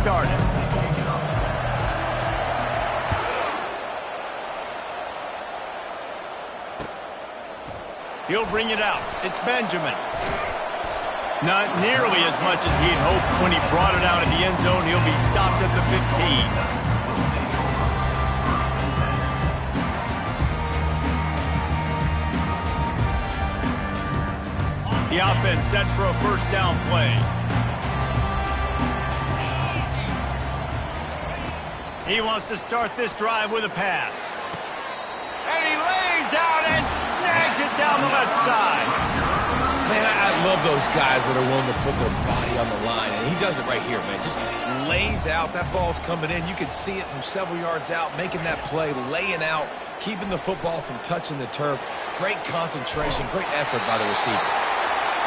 started. He'll bring it out. It's Benjamin. Not nearly as much as he'd hoped when he brought it out of the end zone. He'll be stopped at the 15. The offense set for a first down play. He wants to start this drive with a pass. And he lays out and snags it down the left side. Man, I love those guys that are willing to put their body on the line. And he does it right here, man. Just lays out. That ball's coming in. You can see it from several yards out, making that play, laying out, keeping the football from touching the turf. Great concentration, great effort by the receiver.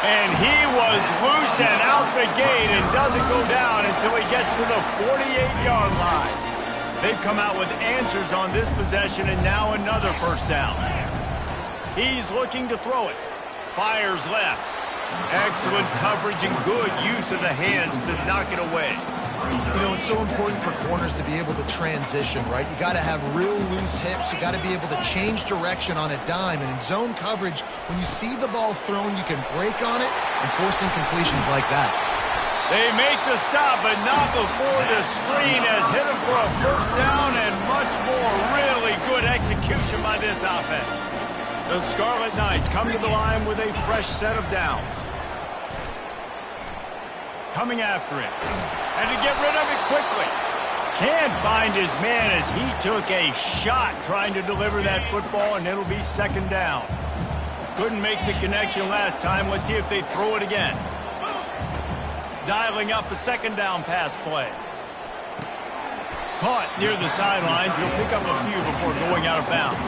And he was loose and out the gate and doesn't go down until he gets to the 48-yard line. They've come out with answers on this possession and now another first down. He's looking to throw it. Fires left. Excellent coverage and good use of the hands to knock it away. You know, it's so important for corners to be able to transition, right? You got to have real loose hips. You got to be able to change direction on a dime. And in zone coverage, when you see the ball thrown, you can break on it and force incompletions like that. They make the stop, but not before the screen has hit him for a first down and much more. Really good execution by this offense. The Scarlet Knights come to the line with a fresh set of downs. Coming after it. And to get rid of it quickly. Can't find his man as he took a shot trying to deliver that football, and it'll be second down. Couldn't make the connection last time. Let's see if they throw it again. Dialing up a second down pass play. Caught near the sidelines. He'll pick up a few before going out of bounds.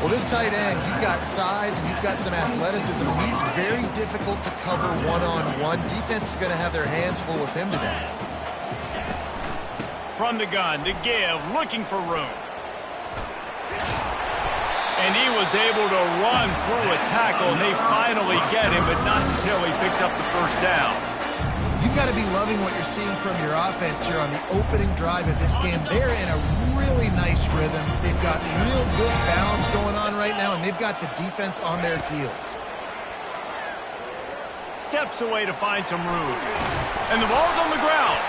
Well, this tight end, he's got size and he's got some athleticism. He's very difficult to cover one-on-one. Defense is going to have their hands full with him today. From the gun, to give, looking for room. And he was able to run through a tackle, and they finally get him, but not until he picks up the first down. You've got to be loving what you're seeing from your offense here on the opening drive of this game. They're in a really nice rhythm. They've got real good balance going on right now, and they've got the defense on their heels. Steps away to find some room. And the ball's on the ground.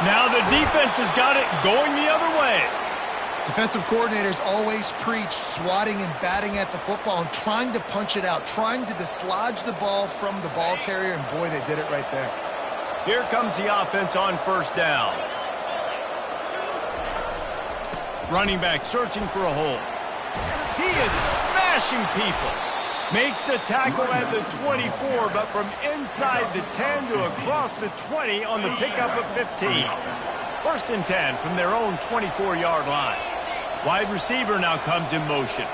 Now the defense has got it going the other way. Defensive coordinators always preach swatting and batting at the football and trying to punch it out, trying to dislodge the ball from the ball carrier, and boy, they did it right there. Here comes the offense on first down. Running back searching for a hole. He is smashing people. Makes the tackle at the 24, but from inside the 10 to across the 20 on the pickup of 15. First and 10 from their own 24-yard line. Wide receiver now comes in motion.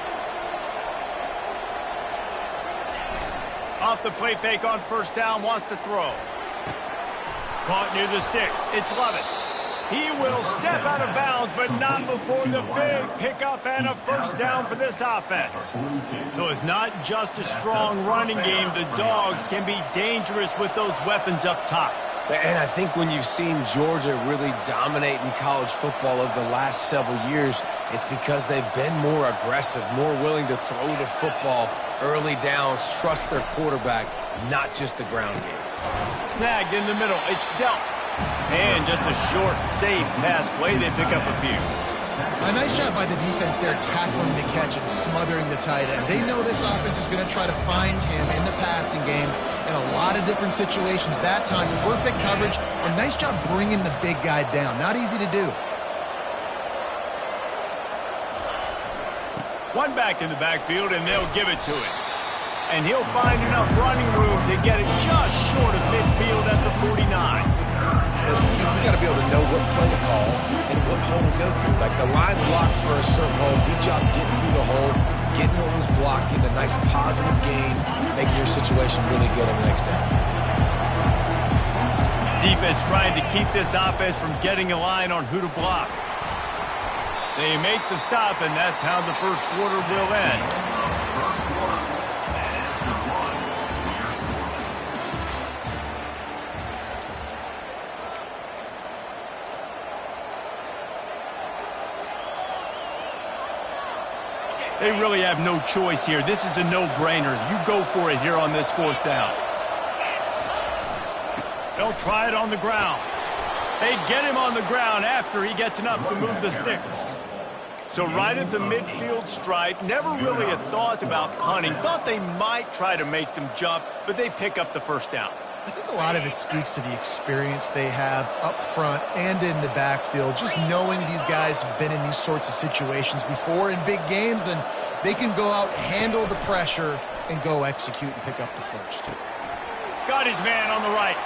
Off the play fake on first down, wants to throw. Caught near the sticks. It's Lovett. He will step out of bounds, but not before the big pickup and a first down for this offense. So it's not just a strong running game. The Dogs can be dangerous with those weapons up top. And I think when you've seen Georgia really dominate in college football over the last several years, it's because they've been more aggressive, more willing to throw the football, early downs, trust their quarterback, not just the ground game. Snagged in the middle. It's dealt. And just a short, safe pass play. They pick up a few. A nice job by the defense there tackling the catch and smothering the tight end. They know this offense is going to try to find him in the passing game in a lot of different situations. That time, perfect coverage. A nice job bringing the big guy down. Not easy to do. One back in the backfield, and they'll give it to him. And he'll find enough running room to get it just short of midfield at the 49. Listen, you got to be able to know what play to call and what hole to go through. Like the line blocks for a certain hole. Good job getting through the hole, getting what was blocked, getting a nice positive gain, making your situation really good on the next down. Defense trying to keep this offense from getting a line on who to block. They make the stop, and that's how the first quarter will end. They really have no choice here. This is a no-brainer. You go for it here on this 4th down. They'll try it on the ground. They get him on the ground after he gets enough to move the sticks. So right at the midfield stripe, never really a thought about punting. Thought they might try to make them jump, but they pick up the 1st down. I think a lot of it speaks to the experience they have up front and in the backfield. Just knowing these guys have been in these sorts of situations before in big games, and they can go out, handle the pressure, and go execute and pick up the 1st. Got his man on the right.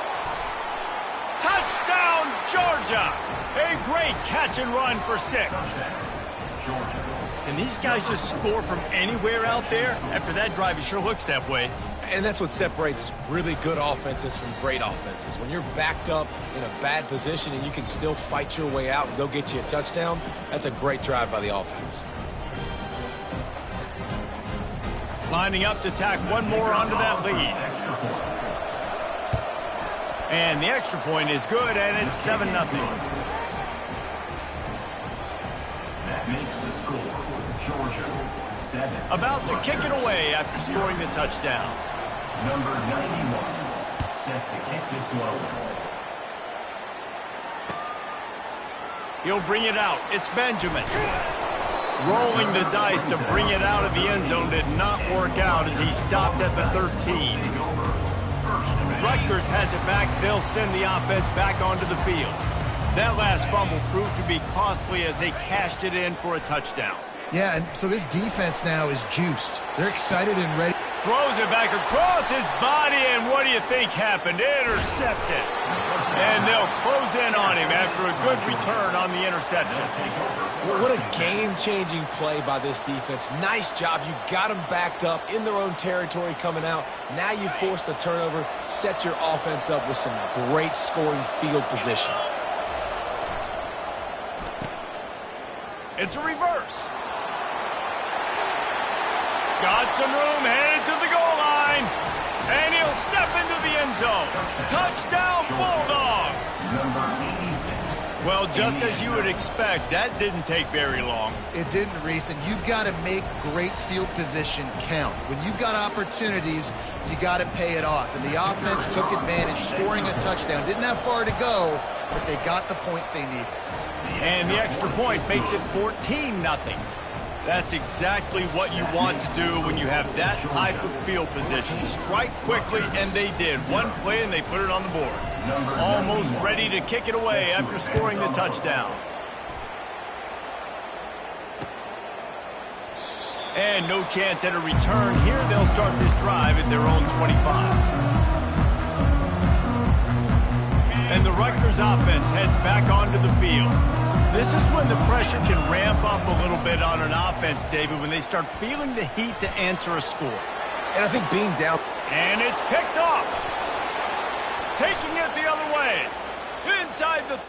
Touchdown, Georgia! A great catch and run for 6. And these guys just score from anywhere out there? After that drive, it sure looks that way. And that's what separates really good offenses from great offenses. When you're backed up in a bad position and you can still fight your way out and go get you a touchdown, that's a great drive by the offense. Lining up to tack one more onto that lead. And the extra point is good, and it's 7-0. That makes the score, Georgia 7. About to kick it away after scoring the touchdown. Number 91, set to kick this one away. He'll bring it out. It's Benjamin. Rolling the dice to bring it out of the end zone did not work out as he stopped at the 13. Rutgers has it back. They'll send the offense back onto the field. That last fumble proved to be costly as they cashed it in for a touchdown. Yeah, and so this defense now is juiced. They're excited and ready. Throws it back across his body, and what do you think happened? Intercepted. And they'll close in on him after a good return on the interception. Well, what a game-changing play by this defense. Nice job. You got them backed up in their own territory coming out. Now you force the turnover, set your offense up with some great scoring field position. It's a reverse. Got some room, headed to the goal line. And he'll step into the end zone. Touchdown, Bulldogs! Well, just as you would expect, that didn't take very long. It didn't, Reese, and you've got to make great field position count. When you've got opportunities, you got to pay it off. And the offense took advantage, scoring a touchdown. Didn't have far to go, but they got the points they needed. And the extra point makes it 14-0. That's exactly what you want to do when you have that type of field position. Strike quickly, and they did. One play, and they put it on the board. Almost ready to kick it away after scoring the touchdown. And no chance at a return here. They'll start this drive at their own 25. And the Rutgers offense heads back onto the field. This is when the pressure can ramp up a little bit on an offense, David, when they start feeling the heat to answer a score. And I think being down... And it's picked off. Taking it the other way. Inside the...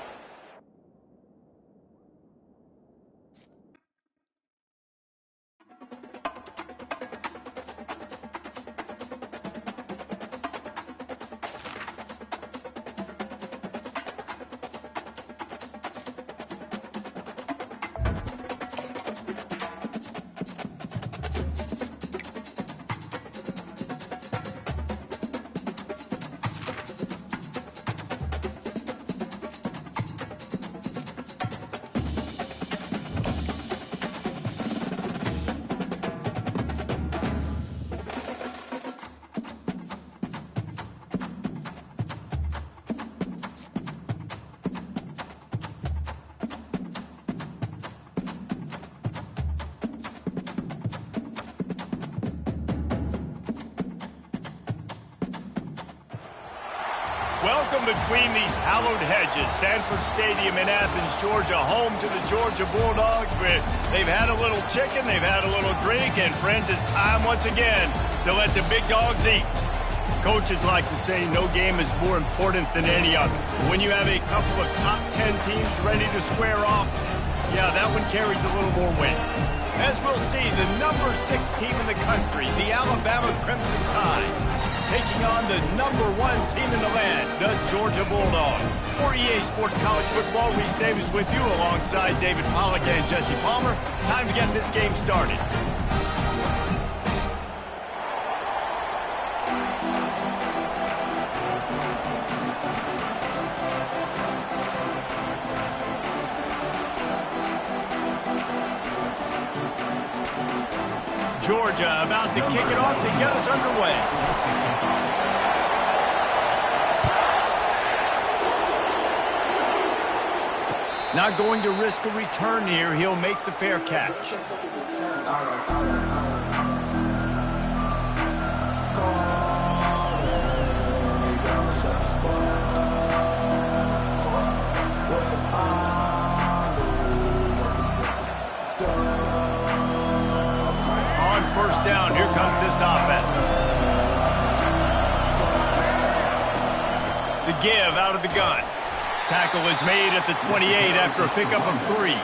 Welcome between these hallowed hedges. Sanford Stadium in Athens, Georgia, home to the Georgia Bulldogs. They've had a little chicken, they've had a little drink, and friends, it's time once again to let the big dogs eat. Coaches like to say no game is more important than any other. When you have a couple of top 10 teams ready to square off, yeah, that one carries a little more weight. As we'll see, the number 6 team in the country, the Alabama Crimson Tide, taking on the number 1 team in the land, the Georgia Bulldogs. For EA Sports College Football, Reese Davis with you alongside David Pollack and Jesse Palmer. Time to get this game started. Georgia about to kick it off to get us underway. Not going to risk a return here. He'll make the fair catch. On first down, here comes this offense. The give out of the gun. Tackle is made at the 28 after a pickup of 3.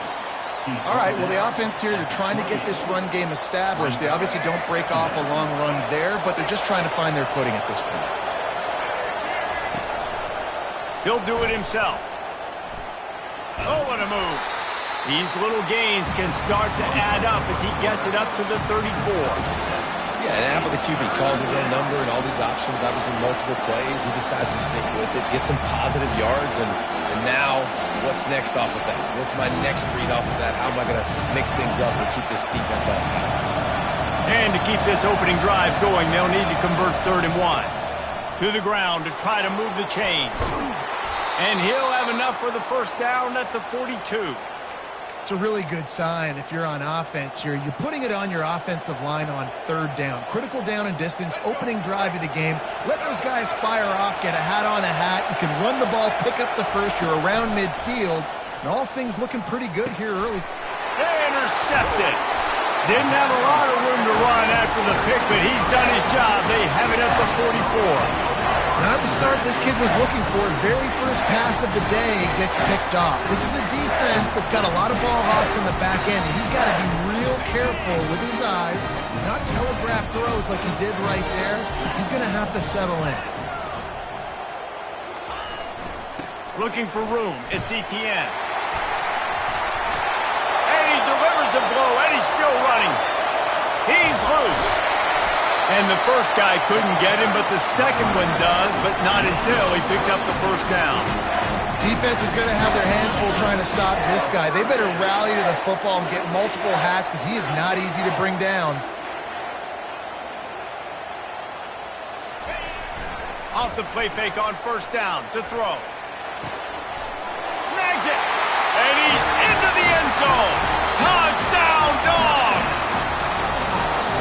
All right, well, the offense here, they're trying to get this run game established. They obviously don't break off a long run there, but they're just trying to find their footing at this point. He'll do it himself. Oh, what a move. These little gains can start to add up as he gets it up to the 34. Yeah, and how about the QB calls his own number and all these options, obviously multiple plays. He decides to stick with it, get some positive yards, and now what's next off of that? What's my next read off of that? How am I going to mix things up and keep this defense off balance? And to keep this opening drive going, they'll need to convert 3rd and 1. To the ground to try to move the chains. And he'll have enough for the first down at the 42. It's a really good sign if you're on offense here. You're putting it on your offensive line on 3rd down. Critical down and distance, opening drive of the game. Let those guys fire off, get a hat on a hat. You can run the ball, pick up the first. You're around midfield. And all things looking pretty good here early. They intercepted. Didn't have a lot of room to run after the pick, but he's done his job. They have it at the 44. Not the start this kid was looking for. Very first pass of the day gets picked off. This is a defense that's got a lot of ball hawks in the back end, and he's got to be real careful with his eyes, not telegraph throws like he did right there. He's going to have to settle in. Looking for room. It's Etienne. And he delivers a blow, and he's still running. He's loose. And the first guy couldn't get him, but the second one does, but not until he picks up the first down. Defense is going to have their hands full trying to stop this guy. They better rally to the football and get multiple hats because he is not easy to bring down. Off the play fake on first down to throw. Snags it. And he's into the end zone. Touchdown, Dogs!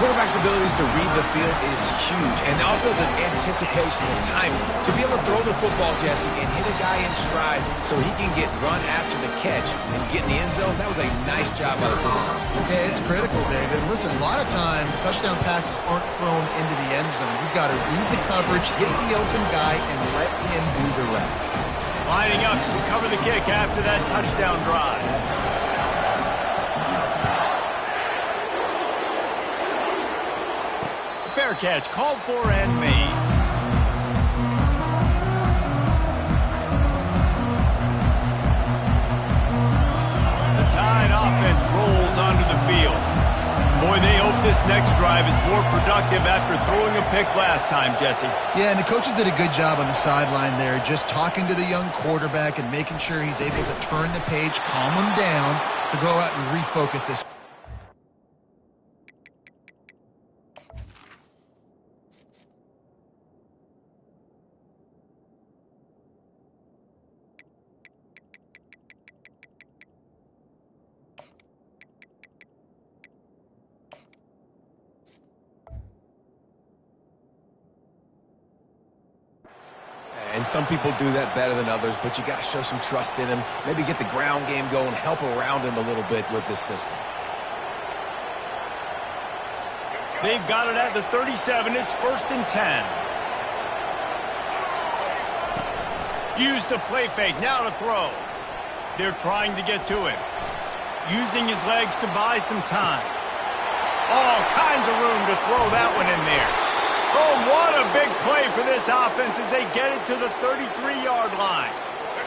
Quarterback's abilities to read the field is huge, and also the anticipation, the timing. To be able to throw the football, Jesse, and hit a guy in stride so he can get run after the catch and get in the end zone, that was a nice job by the quarterback. Okay, it's critical, David. Listen, a lot of times touchdown passes aren't thrown into the end zone. You've got to read the coverage, hit the open guy, and let him do the rest. Lining up to cover the kick after that touchdown drive. Fair catch called for and made. The Tide offense rolls onto the field. Boy, they hope this next drive is more productive after throwing a pick last time, Jesse. Yeah, and the coaches did a good job on the sideline there, just talking to the young quarterback and making sure he's able to turn the page, calm him down to go out and refocus this. And some people do that better than others, but you got to show some trust in him. Maybe get the ground game going, help around him a little bit with this system. They've got it at the 37. It's 1st and 10. Use the play fake. Now to throw. They're trying to get to him. Using his legs to buy some time. All kinds of room to throw that one in there. Oh, what a big play for this offense as they get it to the 33-yard line.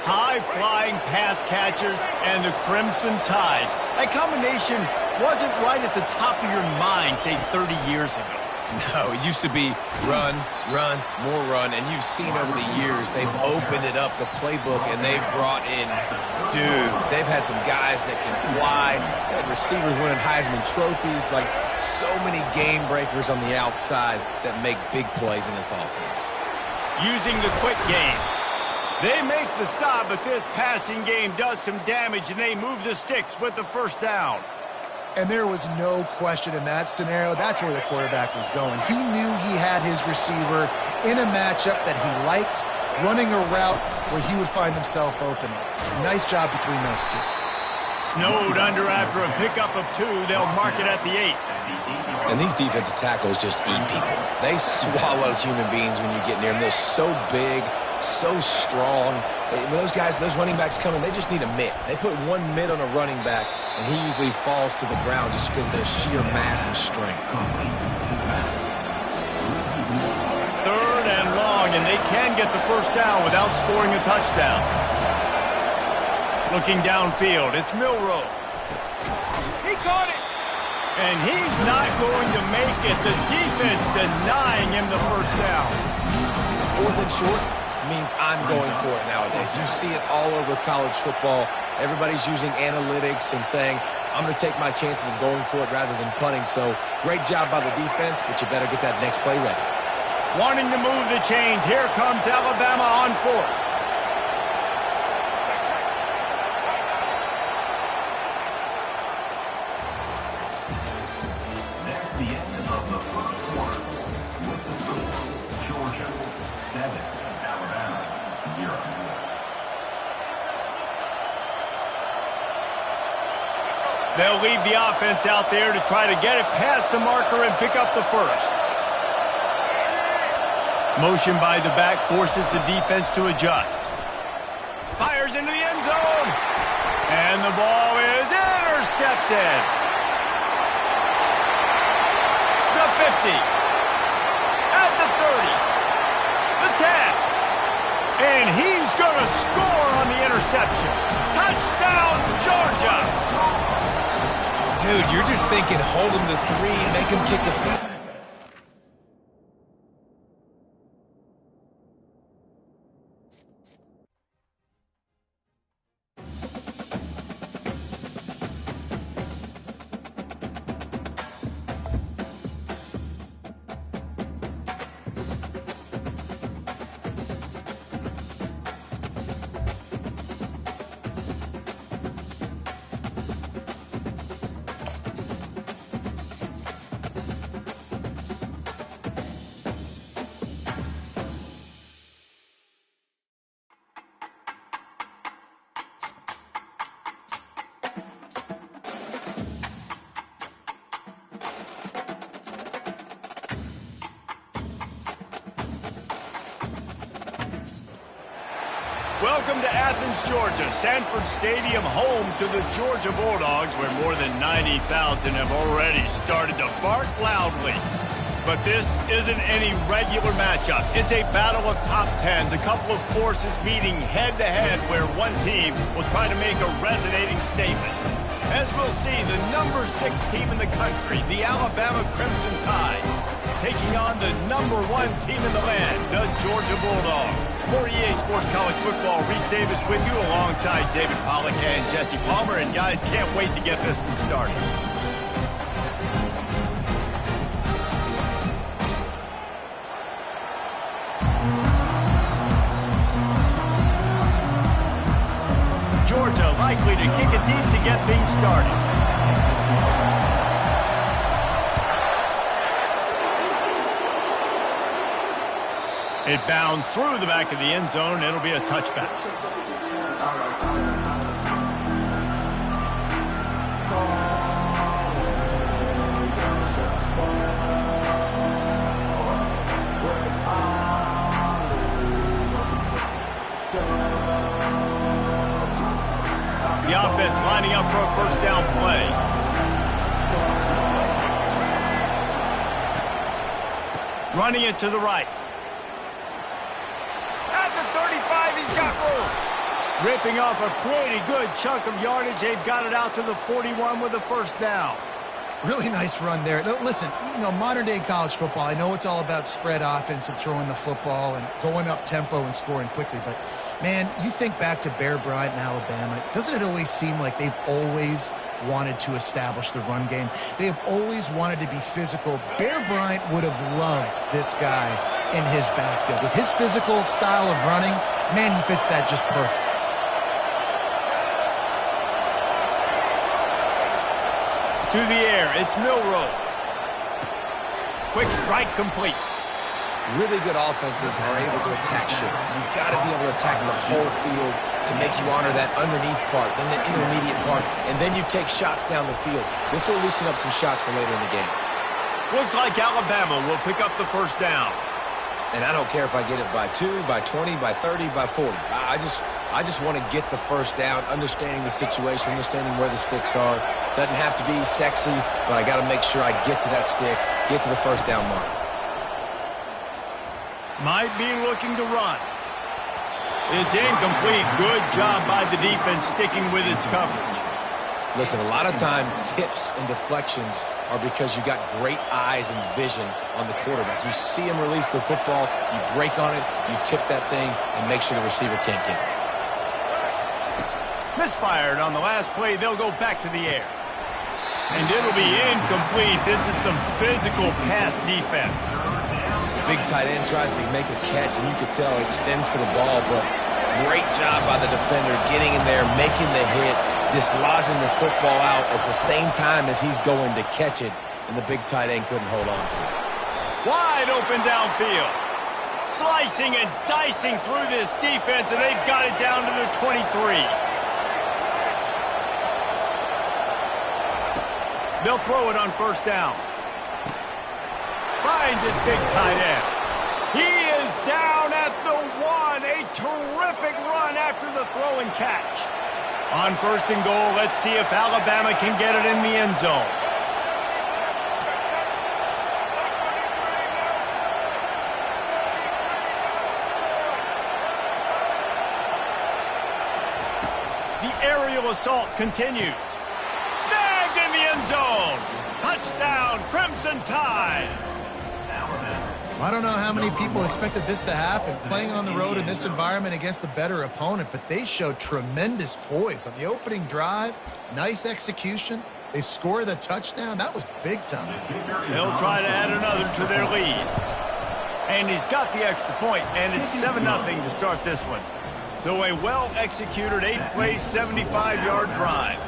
High-flying pass catchers and the Crimson Tide. That combination wasn't right at the top of your mind, say, 30 years ago. No, it used to be run, run, more run, and you've seen over the years they've opened it up, the playbook, and they've brought in dudes. They've had some guys that can fly, they had receivers winning Heisman trophies, like so many game breakers on the outside that make big plays in this offense. Using the quick game. They make the stop, but this passing game does some damage, and they move the sticks with the first down. And there was no question in that scenario. That's where the quarterback was going. He knew he had his receiver in a matchup that he liked, running a route where he would find himself open. Nice job between those two. Snowed under after a pickup of 2. They'll mark it at the 8. And these defensive tackles just eat people. They swallow human beings when you get near them. They're so big, so strong. When those guys, those running backs come in, they just need a mitt. They put one mitt on a running back, and he usually falls to the ground just because of their sheer mass and strength. 3rd and long, and they can get the first down without scoring a touchdown. Looking downfield, it's Milroe. He caught it. And he's not going to make it. The defense denying him the first down. 4th and short means I'm going for it nowadays. You see it all over college football. Everybody's using analytics and saying, I'm going to take my chances of going for it rather than punting. So great job by the defense, but you better get that next play ready. Wanting to move the chains. Here comes Alabama on 4th. That's the end of the first quarter. With the score, Georgia 7, Alabama 0. They'll leave the offense out there to try to get it past the marker and pick up the first. Motion by the back forces the defense to adjust. Fires into the end zone. And the ball is intercepted. The 50. At the 30. The 10. And he's going to score on the interception. Touchdown, Georgia. Dude, you're just thinking, hold him to 3, make him kick the field. Welcome to Athens, Georgia, Sanford Stadium, home to the Georgia Bulldogs, where more than 90,000 have already started to bark loudly. But this isn't any regular matchup. It's a battle of top tens, a couple of forces meeting head-to-head where one team will try to make a resonating statement. As we'll see, the number 6 team in the country, the Alabama Crimson Tide, taking on the number 1 team in the land, the Georgia Bulldogs. For EA Sports College Football, Reese Davis with you alongside David Pollack and Jesse Palmer. And guys, can't wait to get this one started. Georgia likely to kick it deep to get things started. It bounds through the back of the end zone, and it'll be a touchback. The offense lining up for a first down play. Running it to the right. At the 35, he's got room. Ripping off a pretty good chunk of yardage. They've got it out to the 41 with the first down. Really nice run there. Now, listen, modern-day college football, I know it's all about spread offense and throwing the football and going up tempo and scoring quickly, but, man, you think back to Bear Bryant in Alabama, doesn't it always seem like they've always wanted to establish the run game? They have always wanted to be physical. Bear Bryant would have loved this guy in his backfield. With his physical style of running, man, he fits that just perfect. To the air, it's Milroe. Quick strike complete. Really good offenses are able to attack short. You've got to be able to attack the whole field to make you honor that underneath part, then the intermediate part, and then you take shots down the field. This will loosen up some shots for later in the game. Looks like Alabama will pick up the first down. And I don't care if I get it by 2, by 20, by 30, by 40. I just want to get the first down, understanding the situation, understanding where the sticks are. Doesn't have to be sexy, but I got to make sure I get to that stick, get to the first down mark. Might be looking to run. It's incomplete. Good job by the defense sticking with its coverage. Listen, a lot of time, tips and deflections are because you got great eyes and vision on the quarterback. You see him release the football, you break on it, you tip that thing, and make sure the receiver can't get it. Misfired on the last play. They'll go back to the air. And it'll be incomplete. This is some physical pass defense. Big tight end tries to make a catch, and you could tell he extends for the ball, but great job by the defender getting in there, making the hit, dislodging the football out at the same time as he's going to catch it, and the big tight end couldn't hold on to it. Wide open downfield. Slicing and dicing through this defense, and they've got it down to the 23. They'll throw it on first down. Finds his big tight end. He is down at the 1. A terrific run after the throw and catch. On first and goal, let's see if Alabama can get it in the end zone. The aerial assault continues. Snagged in the end zone. Touchdown, Crimson Tide. I don't know how many people expected this to happen, playing on the road in this environment against a better opponent, but they showed tremendous poise on the opening drive. Nice execution. They score the touchdown. That was big time. They'll try to add another to their lead. And he's got the extra point, and it's 7-0 to start this one. So a well-executed 8-play, 75-yard drive.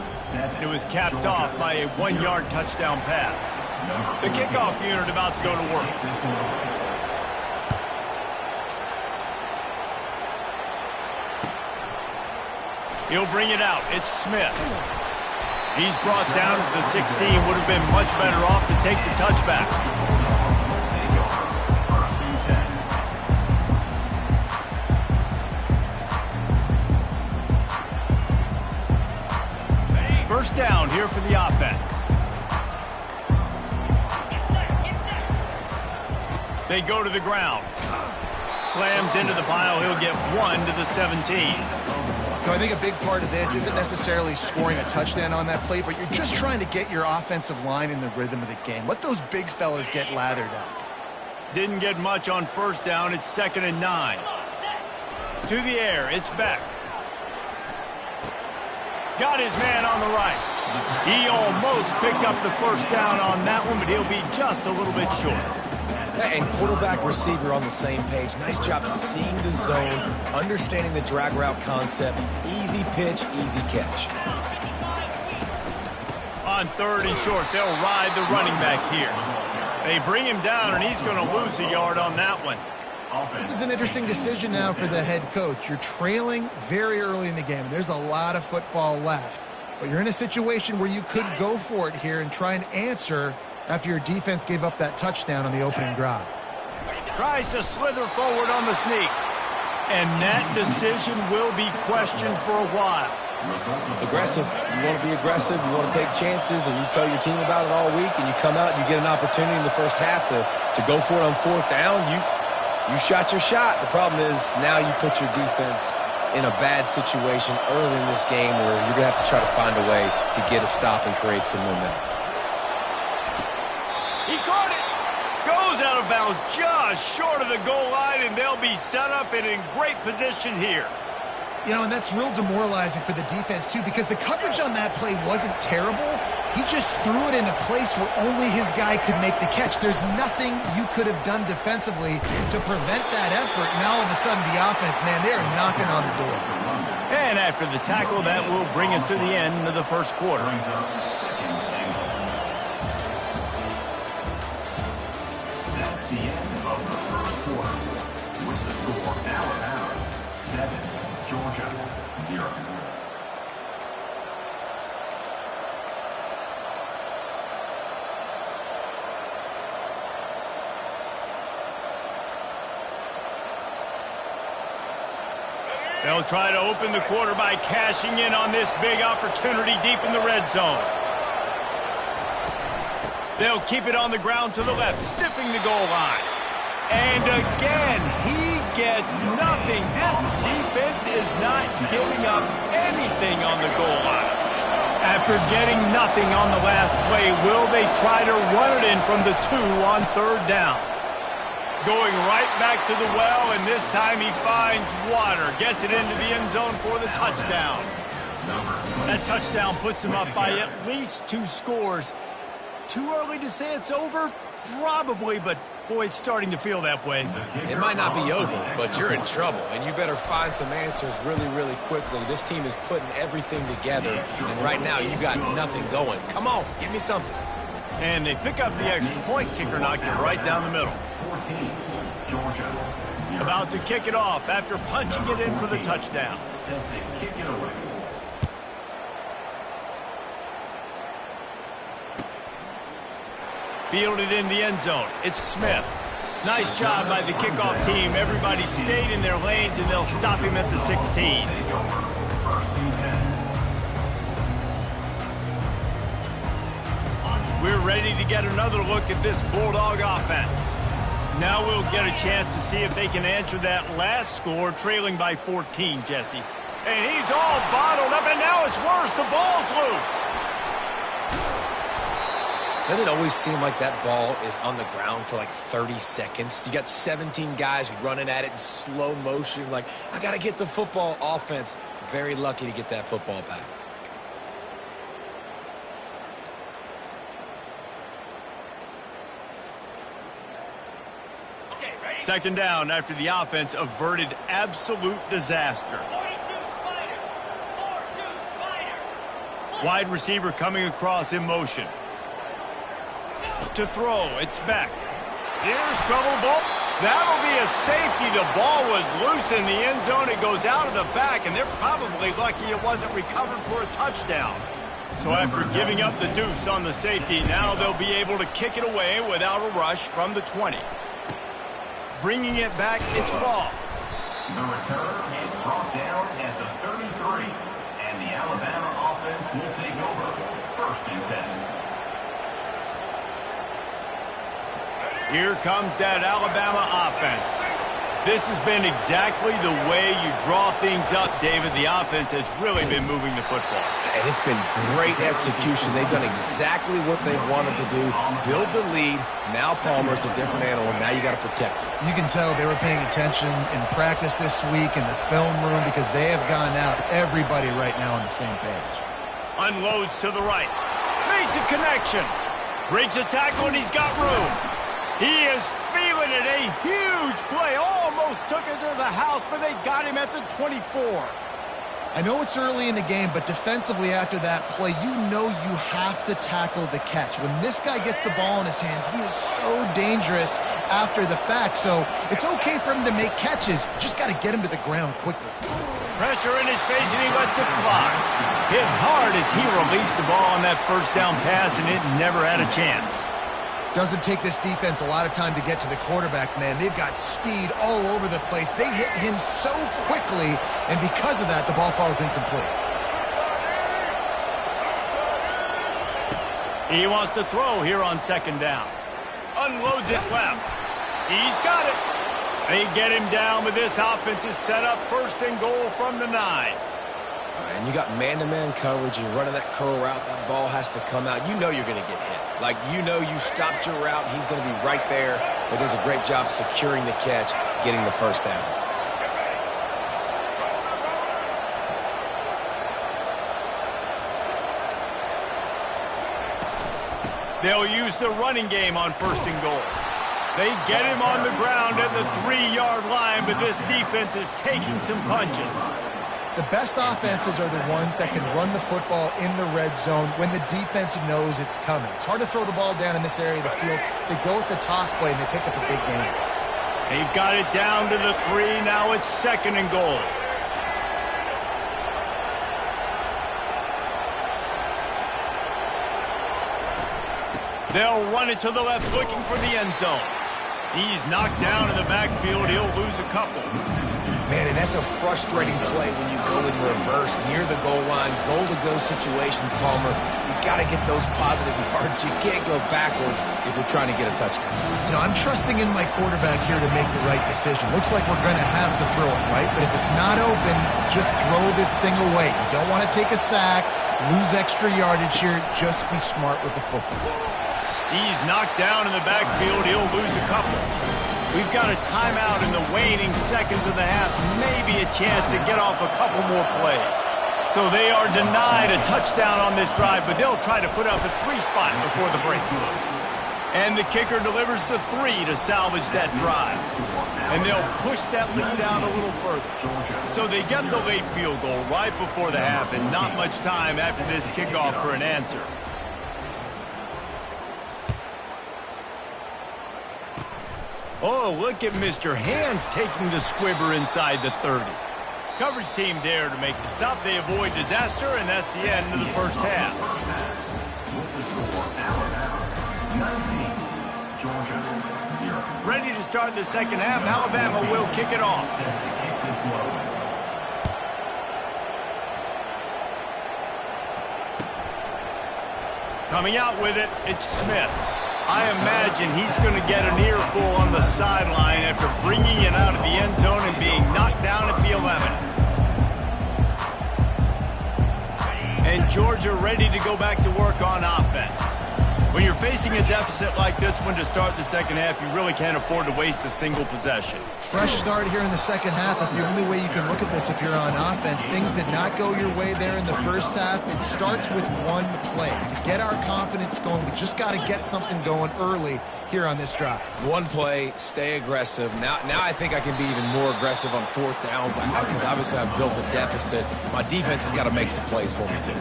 It was capped off by a 1-yard touchdown pass. The kickoff unit about to go to work. He'll bring it out. It's Smith. He's brought down to the 16. Would have been much better off to take the touchback. First down here for the offense. They go to the ground. Slams into the pile. He'll get 1 to the 17. So I think a big part of this isn't necessarily scoring a touchdown on that play, but you're just trying to get your offensive line in the rhythm of the game. Let those big fellas get lathered up. Didn't get much on first down. It's 2nd and 9. To the air. It's Beck. Got his man on the right. He almost picked up the first down on that one, but he'll be just a little bit short. And quarterback receiver on the same page. Nice job seeing the zone, understanding the drag route concept. Easy pitch, easy catch. On 3rd and short, they'll ride the running back here. They bring him down, and he's going to lose a yard on that one. This is an interesting decision now for the head coach. You're trailing very early in the game. There's a lot of football left. But you're in a situation where you could go for it here and try and answer after your defense gave up that touchdown on the opening drive. Tries to slither forward on the sneak. And that decision will be questioned for a while. Aggressive. You want to be aggressive. You want to take chances, and you tell your team about it all week, and you come out and you get an opportunity in the first half to go for it on 4th down. You shot your shot. The problem is now you put your defense in a bad situation early in this game where you're going to have to try to find a way to get a stop and create some momentum. falls just short of the goal line, and they'll be set up and in great position here. You know, and that's real demoralizing for the defense, too, because the coverage on that play wasn't terrible. He just threw it in a place where only his guy could make the catch. There's nothing you could have done defensively to prevent that effort. And all of a sudden, the offense, man, they are knocking on the door. And after the tackle, that will bring us to the end of the first quarter. That's the end of the first quarter. With the score, Alabama 7, Georgia 0. They'll try to open the quarter by cashing in on this big opportunity deep in the red zone. They'll keep it on the ground to the left, stiffing the goal line. And again, he gets nothing. This defense is not giving up anything on the goal line. After getting nothing on the last play, will they try to run it in from the 2 on 3rd down? Going right back to the well, and this time he finds water. Gets it into the end zone for the touchdown. That touchdown puts them up by at least 2 scores. Too early to say it's over? Probably, but boy, it's starting to feel that way. It might not be over, but you're in trouble, and you better find some answers really, really quickly. This team is putting everything together, and right now you got nothing going. Come on, give me something. And they pick up the extra point. Kicker knocked it right down the middle. 14, Georgia 0. About to kick it off after punching it in for the touchdown. Set to kick it away. Fielded in the end zone. It's Smith. Nice job by the kickoff team. Everybody stayed in their lanes, and they'll stop him at the 16. We're ready to get another look at this Bulldog offense. Now we'll get a chance to see if they can answer that last score, trailing by 14, Jesse. And he's all bottled up, and now it's worse. The ball's loose. Doesn't it always seem like that ball is on the ground for like 30 seconds? You got 17 guys running at it in slow motion. Like, I got to get the football. Offense, very lucky to get that football back. Second down after the offense averted absolute disaster. Wide receiver coming across in motion. To throw, it's Beck. Here's trouble, ball. That'll be a safety. The ball was loose in the end zone. It goes out of the back, and they're probably lucky it wasn't recovered for a touchdown. So after giving up the deuce on the safety, now they'll be able to kick it away without a rush from the 20. Bringing it back, it's ball. The return is brought down at the 33, and the Alabama offense will take over. 1st and 10. Here comes that Alabama offense. This has been exactly the way you draw things up, David. The offense has really been moving the football. And it's been great execution. They've done exactly what they wanted to do. Build the lead. Now Palmer's a different animal. Now you got to protect it. You can tell they were paying attention in practice this week in the film room because they have gone out, everybody right now on the same page. Unloads to the right. Makes a connection. Breaks a tackle, and he's got room. He is feeling it. A huge play. Almost took it to the house, but they got him at the 24. I know it's early in the game, but defensively after that play, you know you have to tackle the catch. When this guy gets the ball in his hands, he is so dangerous after the fact. So it's okay for him to make catches. You just got to get him to the ground quickly. Pressure in his face, and he lets it fly. Hit hard as he released the ball on that first down pass, and it never had a chance. Doesn't take this defense a lot of time to get to the quarterback, man. They've got speed all over the place. They hit him so quickly, and because of that, the ball falls incomplete. He wants to throw here on 2nd down. Unloads it left. He's got it. They get him down, but this offense is set up 1st and goal from the 9. And you got man-to-man coverage. You're running that curl route. That ball has to come out. You know you're going to get hit. Like, you know you stopped your route. He's going to be right there. but does a great job securing the catch, getting the first down. They'll use the running game on 1st and goal. They get him on the ground at the 3-yard line, but this defense is taking some punches. The best offenses are the ones that can run the football in the red zone when the defense knows it's coming. It's hard to throw the ball down in this area of the field. They go with the toss play, and they pick up a big gain. They've got it down to the 3. Now it's 2nd and goal. They'll run it to the left, looking for the end zone. He's knocked down in the backfield. He'll lose a couple. Man, and that's a frustrating play when you go in reverse near the goal line, goal-to-go situations, Palmer. You've got to get those positive yards. You can't go backwards if you're trying to get a touchdown. You know, I'm trusting in my quarterback here to make the right decision. Looks like we're going to have to throw it, right? But if it's not open, just throw this thing away. You don't want to take a sack, lose extra yardage here. Just be smart with the football. He's knocked down in the backfield. He'll lose a couple. We've got a timeout in the waning seconds of the half. Maybe a chance to get off a couple more plays. So they are denied a touchdown on this drive, but they'll try to put up a 3 spot before the break. And the kicker delivers the 3 to salvage that drive. And they'll push that lead out a little further. So they get the late field goal right before the half, and not much time after this kickoff for an answer. Oh, look at Mr. Hands taking the squibber inside the 30. Coverage team there to make the stop. They avoid disaster, and that's the end of the first half. Ready to start the second half. Alabama will kick it off. Coming out with it, it's Smith. I imagine he's going to get an earful on the sideline after bringing it out of the end zone and being knocked down at the 11. And Georgia ready to go back to work on offense. When you're facing a deficit like this one to start the second half, you really can't afford to waste a single possession. Fresh start here in the second half. That's the only way you can look at this if you're on offense. Things did not go your way there in the first half. It starts with one play. To get our confidence going, we just got to get something going early here on this drive. One play, stay aggressive. Now I think I can be even more aggressive on 4th downs because obviously I've built a deficit. My defense has got to make some plays for me too.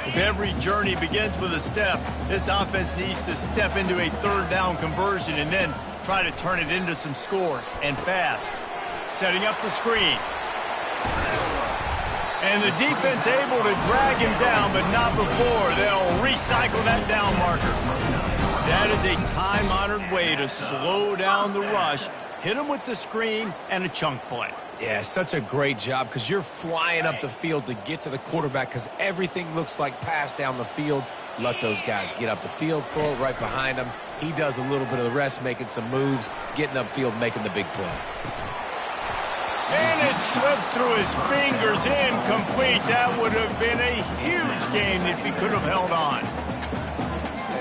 If every journey begins with a step, this offense needs to step into a 3rd down conversion and then try to turn it into some scores, and fast. Setting up the screen. And the defense able to drag him down, but not before. They'll recycle that down marker. That is a time-honored way to slow down the rush, hit him with the screen, and a chunk play. Yeah, such a great job because you're flying up the field to get to the quarterback because everything looks like pass down the field. Let those guys get up the field, throw it right behind him. He does a little bit of the rest, making some moves, getting upfield, making the big play. And it slips through his fingers, incomplete. That would have been a huge gain if he could have held on.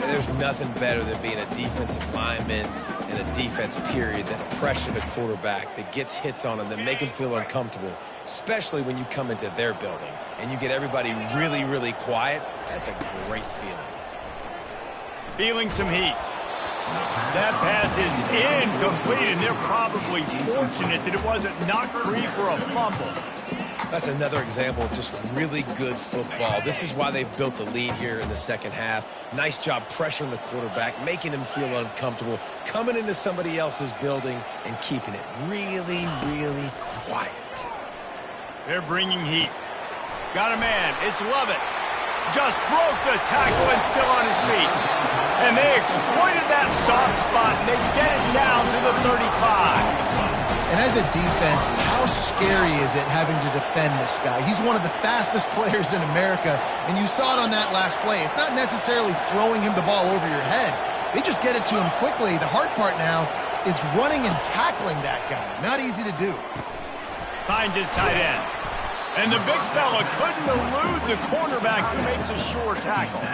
There's nothing better than being a defensive lineman in a defense period that pressure the quarterback, that gets hits on him, that make him feel uncomfortable, especially when you come into their building and you get everybody really, really quiet. That's a great feeling. Feeling some heat. That pass is incomplete, and they're probably fortunate that it wasn't knocked free for a fumble. That's another example of just really good football. This is why they've built the lead here in the second half. Nice job pressuring the quarterback, making him feel uncomfortable, coming into somebody else's building and keeping it really, really quiet. They're bringing heat. Got a man. It's Lovett. Just broke the tackle and still on his feet. And they exploited that soft spot, and they get it down to the 35. And as a defense, how scary is it having to defend this guy? He's one of the fastest players in America, and you saw it on that last play. It's not necessarily throwing him the ball over your head. They just get it to him quickly. The hard part now is running and tackling that guy. Not easy to do. Finds his tight end. And the big fella couldn't elude the cornerback who makes a sure tackle.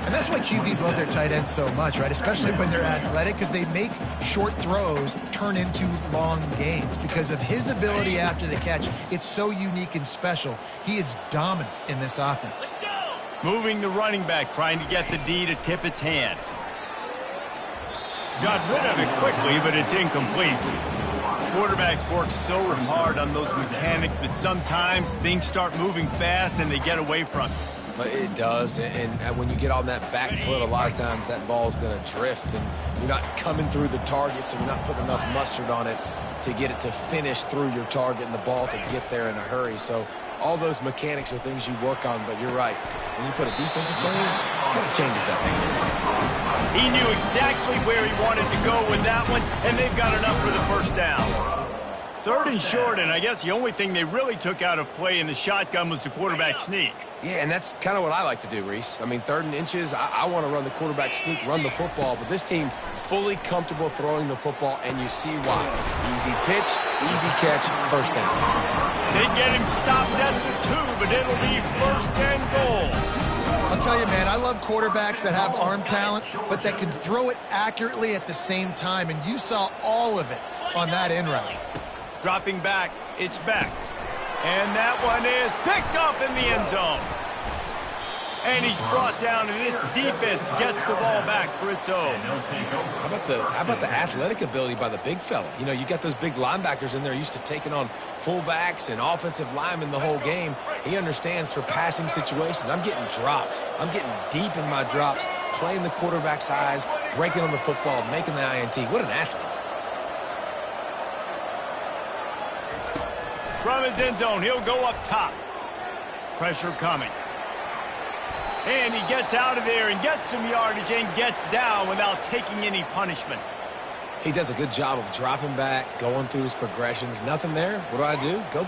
And that's why QBs love their tight ends so much, right? Especially when they're athletic, because they make short throws turn into long gains. Because of his ability after the catch, it's so unique and special. He is dominant in this offense. Moving the running back, trying to get the D to tip its hand. Got rid of it quickly, but it's incomplete. Quarterbacks work so hard on those mechanics, but sometimes things start moving fast and they get away from it. It does, and when you get on that back foot, a lot of times that ball's going to drift, and you're not coming through the target, so you're not putting enough mustard on it to get it to finish through your target and the ball to get there in a hurry. So all those mechanics are things you work on, but you're right. When you put a defense in front of you, it kind of changes that thing. He knew exactly where he wanted to go with that one, and they've got enough for the first down. 3rd and short, and I guess the only thing they really took out of play in the shotgun was the quarterback sneak. Yeah, and that's kind of what I like to do, Reese. I mean, 3rd and inches, I want to run the quarterback sneak, run the football, but this team fully comfortable throwing the football, and you see why. Easy pitch, easy catch, first down. They get him stopped at the 2, but it'll be 1st and goal. I'll tell you, man, I love quarterbacks that have arm talent, but that can throw it accurately at the same time, and you saw all of it on that in route. Dropping back, it's back. And that one is picked up in the end zone. And he's brought down, and this defense gets the ball back for its own. How about the athletic ability by the big fella? You know, you got those big linebackers in there used to taking on fullbacks and offensive linemen the whole game. He understands for passing situations. I'm getting drops. I'm getting deep in my drops, playing the quarterback's eyes, breaking on the football, making the INT. What an athlete. From his end zone, he'll go up top. Pressure coming. And he gets out of there and gets some yardage and gets down without taking any punishment. He does a good job of dropping back, going through his progressions. Nothing there. What do? Go.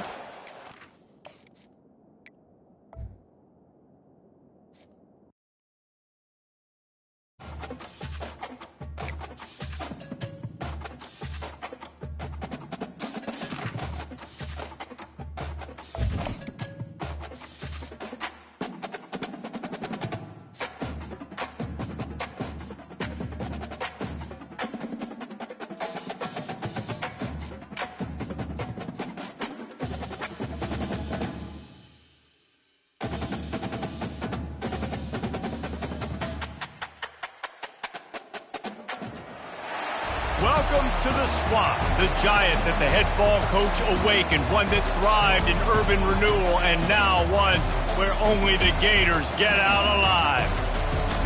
Welcome to the Swamp, the giant that the head ball coach awakened, one that thrived in urban renewal, and now one where only the Gators get out alive.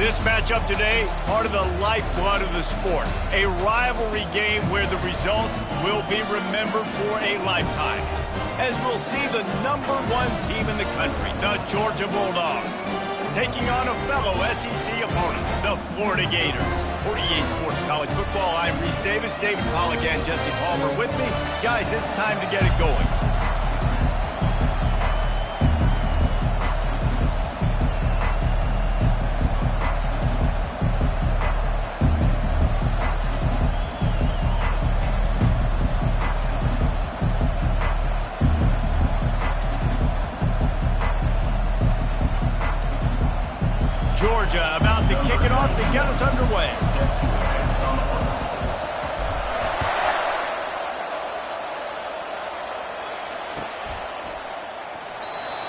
This matchup today, part of the lifeblood of the sport, a rivalry game where the results will be remembered for a lifetime, as we'll see the #1 team in the country, the Georgia Bulldogs, taking on a fellow SEC opponent, the Florida Gators. 48 Sports College Football, I'm Reese Davis, David Colligan, Jesse Palmer with me. Guys, it's time to get it going. Georgia about to kick it off to get us underway.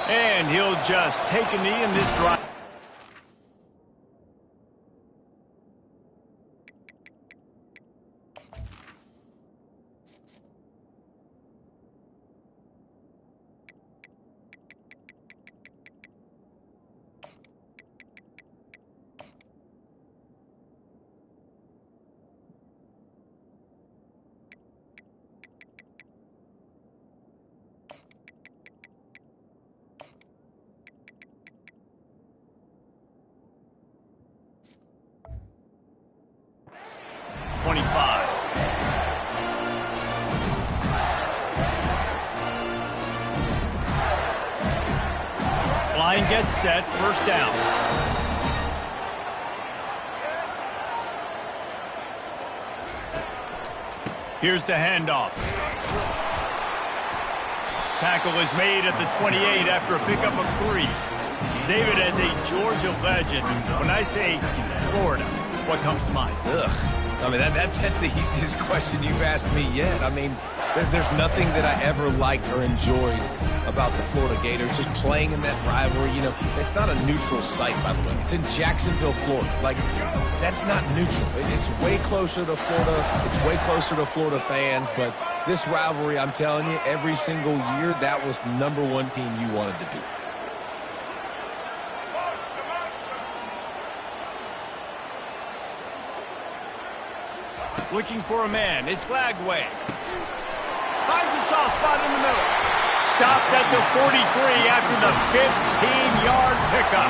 And he'll just take a knee in this drive. Line gets set, first down. Here's the handoff. Tackle is made at the 28 after a pickup of 3. David, as a Georgia legend, when I say Florida, what comes to mind? Ugh. I mean, that's the easiest question you've asked me yet. I mean, there's nothing that I ever liked or enjoyed about the Florida Gators, just playing in that rivalry. You know, it's not a neutral site, by the way. It's in Jacksonville, Florida. Like, that's not neutral. It's way closer to Florida. It's way closer to Florida fans. But this rivalry, I'm telling you, every single year, that was #1 team you wanted to beat. Looking for a man. It's Glagway. Finds a soft spot in the middle. Stopped at the 43 after the 15-yard pickup.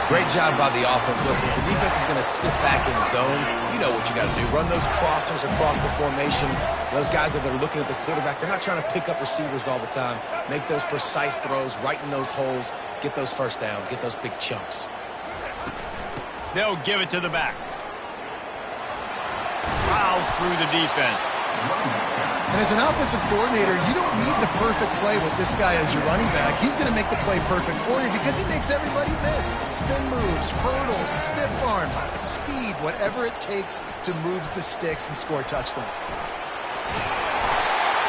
Great job by the offense. Listen, if the defense is going to sit back in zone, you know what you got to do. Run those crossers across the formation. Those guys that are looking at the quarterback, they're not trying to pick up receivers all the time. Make those precise throws, right in those holes, get those first downs, get those big chunks. They'll give it to the back. Plows through the defense. And as an offensive coordinator, you don't need the perfect play with this guy as your running back. He's going to make the play perfect for you because he makes everybody miss. Spin moves, hurdles, stiff arms, speed, whatever it takes to move the sticks and score touchdowns.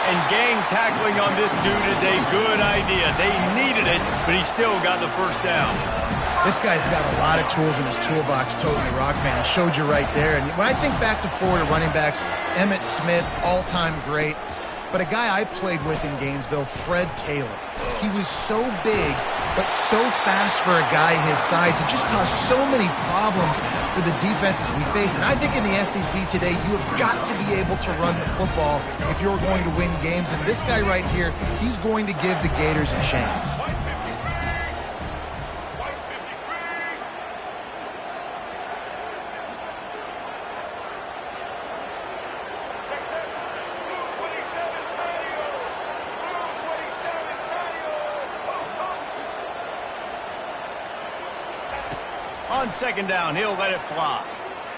And gang tackling on this dude is a good idea. They needed it, but he still got the first down. This guy's got a lot of tools in his toolbox, toting the rock, man. I showed you right there. And when I think back to Florida running backs, Emmitt Smith, all-time great. But a guy I played with in Gainesville, Fred Taylor. He was so big, but so fast for a guy his size. It just caused so many problems for the defenses we face. And I think in the SEC today, you have got to be able to run the football if you're going to win games. And this guy right here, he's going to give the Gators a chance. On second down, he'll let it fly.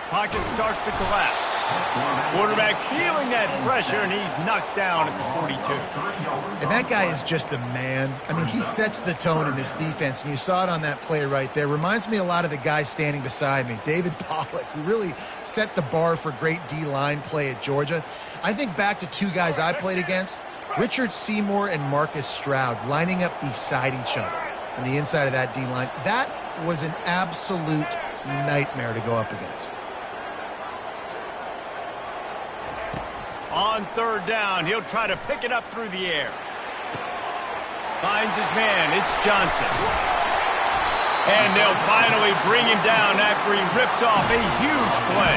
Pocket starts to collapse. Quarterback feeling that pressure, and he's knocked down at the 42. And that guy is just a man. I mean, he sets the tone in this defense, and you saw it on that play right there. Reminds me a lot of the guy standing beside me, David Pollock, who really set the bar for great D-line play at Georgia. I think back to two guys I played against, Richard Seymour and Marcus Stroud, lining up beside each other on the inside of that D-line. That was an absolute nightmare to go up against. On third down, he'll try to pick it up through the air. Finds his man. It's Johnson. And they'll finally bring him down after he rips off a huge play.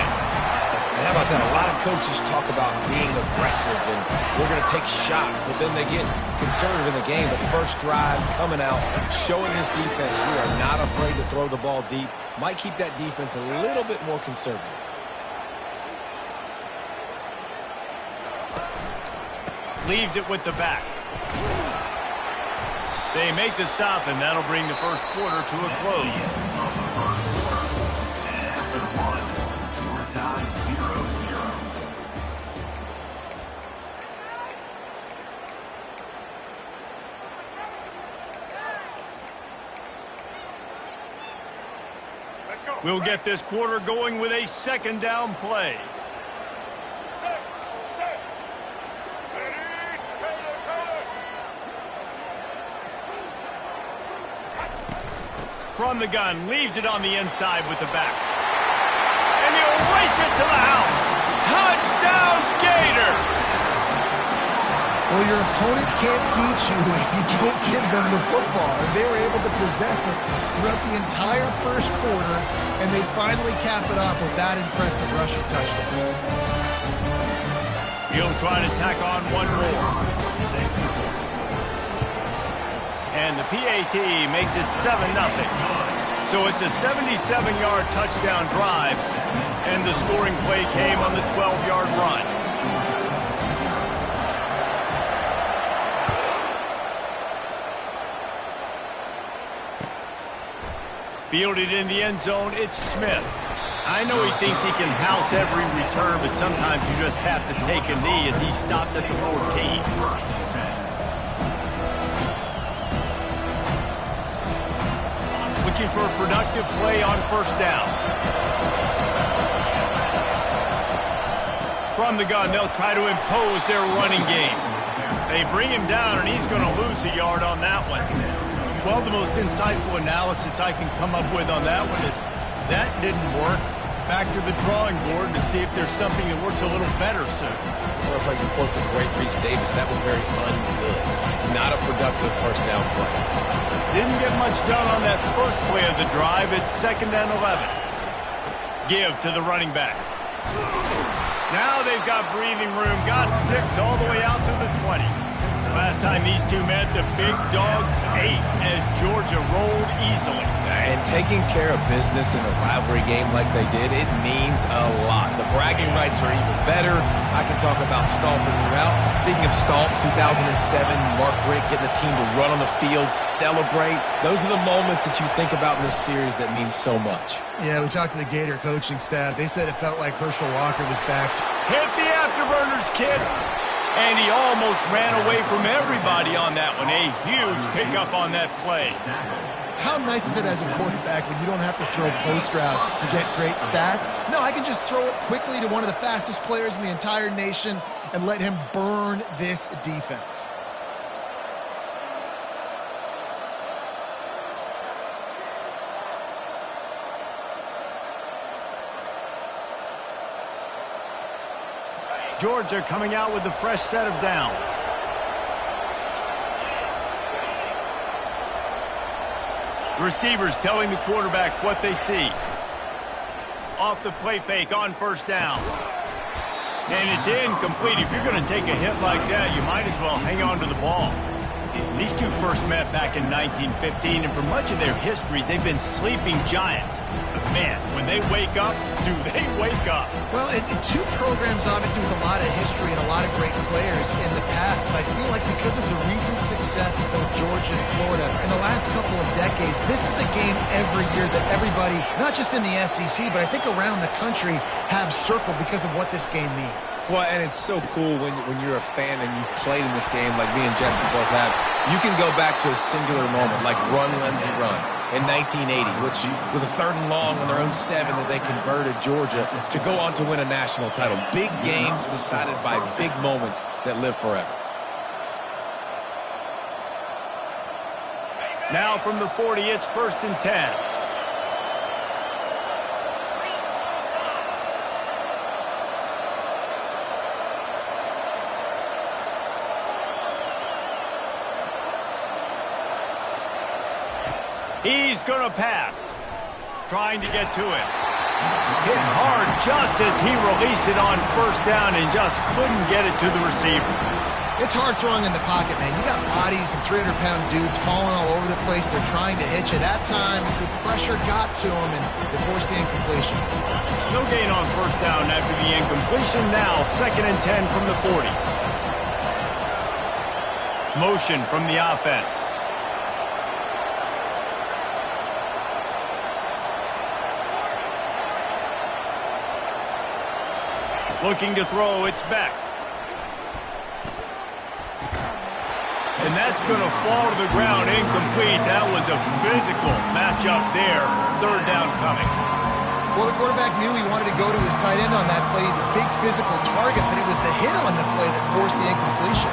And how about that? A lot of coaches talk about being aggressive and we're going to take shots, but then they get conservative in the game. But first drive, coming out, showing this defense we are not afraid to throw the ball deep. Might keep that defense a little bit more conservative. Leaves it with the back. They make the stop, and that'll bring the first quarter to a close. We'll get this quarter going with a second down play. From the gun, leaves it on the inside with the back. And he'll race it to the house. Touchdown, Gators! Well, your opponent can't beat you if you don't give them the football. And they were able to possess it throughout the entire first quarter, and they finally cap it off with that impressive rushing touchdown. He'll try to tack on one more. And the PAT makes it 7-0. So it's a 77-yard touchdown drive, and the scoring play came on the 12-yard run. Fielded in the end zone, it's Smith. I know he thinks he can house every return, but sometimes you just have to take a knee as he stopped at the 14. looking for a productive play on first down. From the gun, they'll try to impose their running game. They bring him down, and he's going to lose a yard on that one. Well, the most insightful analysis I can come up with on that one is that didn't work. Back to the drawing board to see if there's something that works a little better soon. Or if I can quote the great Reese Davis, that was very ungood. Not a productive first down play. Didn't get much done on that first play of the drive. It's 2nd and 11. Give to the running back. Now they've got breathing room. Got 6 all the way out to the 20. Last time these two met, the big dogs ate as Georgia rolled easily. And taking care of business in a rivalry game like they did, it means a lot. The bragging rights are even better. I can talk about Stalp in the route. Speaking of Stalp, 2007, Mark Richt getting the team to run on the field, celebrate. Those are the moments that you think about in this series that mean so much. Yeah, we talked to the Gator coaching staff. They said it felt like Herschel Walker was back. Hit the afterburners, kid. And he almost ran away from everybody on that one. A huge pickup on that play. How nice is it as a quarterback when you don't have to throw post routes to get great stats? No, I can just throw it quickly to one of the fastest players in the entire nation and let him burn this defense. Georgia coming out with a fresh set of downs. Receivers telling the quarterback what they see. Off the play fake on first down. And it's incomplete. If you're going to take a hit like that, you might as well hang on to the ball. These two first met back in 1915, and for much of their histories, they've been sleeping giants. But man, when they wake up, do they wake up? Well, two programs obviously with a lot of history and a lot of great players in the past, but I feel like because of the recent success of both Georgia and Florida in the last couple of decades, this is a game every year that everybody, not just in the SEC, but I think around the country, have circled because of what this game means. Well, and it's so cool when you're a fan and you've played in this game like me and Jesse both have. You can go back to a singular moment like Run, Lindsey, Run in 1980, which was a 3rd and long on their own 7 that they converted Georgia to go on to win a national title. Big games decided by big moments that live forever. Now from the 40, it's 1st and 10. He's going to pass. Trying to get to it. Hit hard just as he released it on first down and just couldn't get it to the receiver. It's hard throwing in the pocket, man. You got bodies and 300-pound dudes falling all over the place. They're trying to hit you. That time, the pressure got to him, and they forced the incompletion. No gain on first down after the incompletion. Now 2nd and 10 from the 40. Motion from the offense. Looking to throw, it's back. And that's going to fall to the ground incomplete. That was a physical matchup there. 3rd down coming. Well, the quarterback knew he wanted to go to his tight end on that play. He's a big physical target, but it was the hit on the play that forced the incompletion.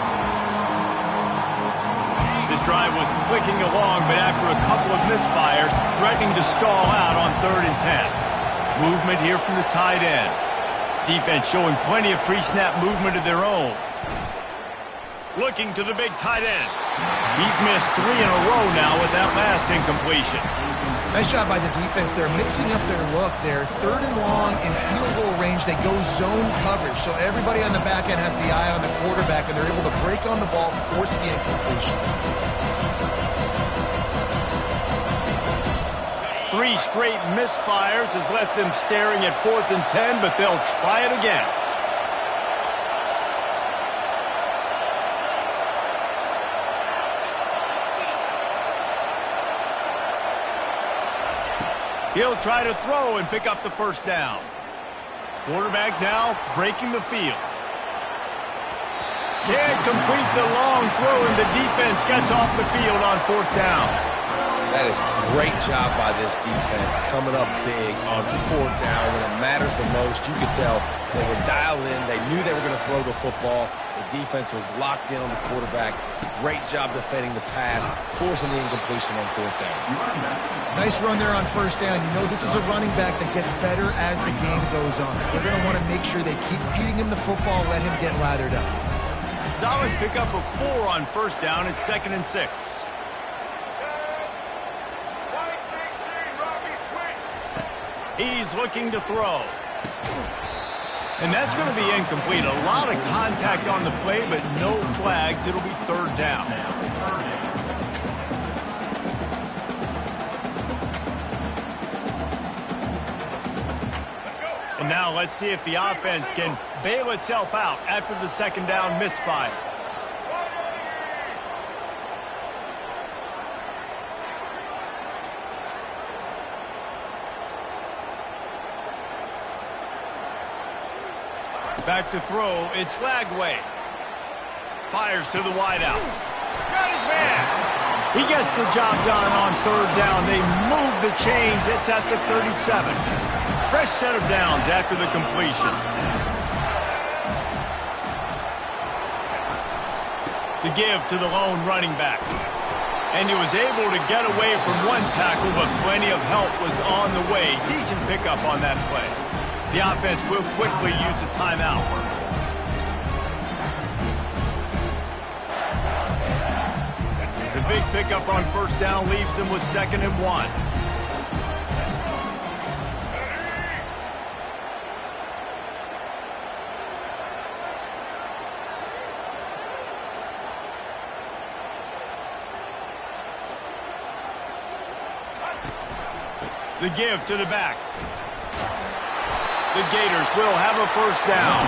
This drive was clicking along, but after a couple of misfires, threatening to stall out on 3rd and 10. Movement here from the tight end. Defense showing plenty of pre-snap movement of their own. Looking to the big tight end. He's missed 3 in a row now with that last incompletion. Nice job by the defense. They're mixing up their look. They're 3rd and long in field goal range. They go zone coverage. So everybody on the back end has the eye on the quarterback, and they're able to break on the ball, force the incompletion. 3 straight misfires has left them staring at 4th and 10, but they'll try it again. He'll try to throw and pick up the first down. Quarterback now breaking the field. Can't complete the long throw, and the defense gets off the field on 4th down. That is great job by this defense, coming up big on 4th down when it matters the most. You could tell they were dialed in. They knew they were going to throw the football. The defense was locked in on the quarterback. Great job defending the pass, forcing the incompletion on 4th down. Nice run there on 1st down. You know this is a running back that gets better as the game goes on. So they're going to want to make sure they keep feeding him the football, let him get lathered up. Solid pickup of 4 on 1st down. It's 2nd and 6. He's looking to throw. And that's going to be incomplete. A lot of contact on the play, but no flags. It'll be 3rd down. And now let's see if the offense can bail itself out after the 2nd down misfire. Back to throw, it's Lagway. Fires to the wideout. Got his man. He gets the job done on 3rd down. They move the chains. It's at the 37. Fresh set of downs after the completion. The give to the lone running back. And he was able to get away from one tackle, but plenty of help was on the way. Decent pickup on that play. The offense will quickly use a timeout. The big pickup on 1st down leaves them with 2nd and 1. The give to the back. The Gators will have a 1st down.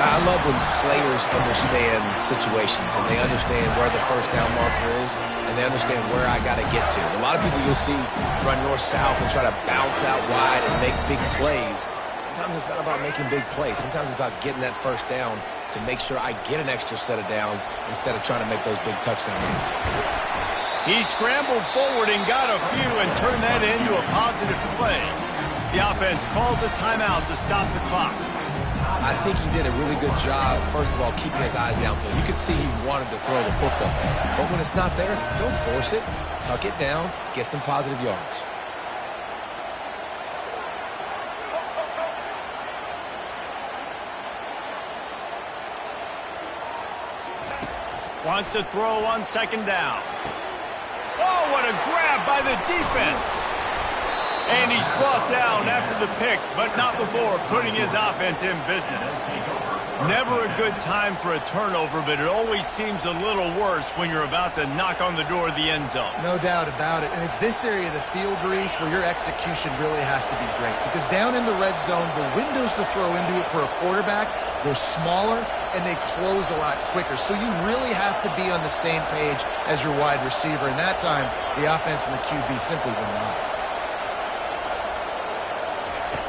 I love when players understand situations and they understand where the 1st down marker is and they understand where I got to get to. A lot of people you'll see run north-south and try to bounce out wide and make big plays. Sometimes it's not about making big plays. Sometimes it's about getting that 1st down to make sure I get an extra set of downs instead of trying to make those big touchdown runs. He scrambled forward and got a few and turned that into a positive play. The offense calls a timeout to stop the clock. I think he did a really good job, first of all, keeping his eyes downfield. You could see he wanted to throw the football. But when it's not there, don't force it. Tuck it down, get some positive yards. Wants to throw on 2nd down. Oh, what a grab by the defense. And he's brought down after the pick, but not before putting his offense in business. Never a good time for a turnover, but it always seems a little worse when you're about to knock on the door of the end zone. No doubt about it. And it's this area of the field, Reese, where your execution really has to be great. Because down in the red zone, the windows to throw into it for a quarterback, they're smaller and they close a lot quicker. So you really have to be on the same page as your wide receiver. And that time, the offense and the QB simply were not.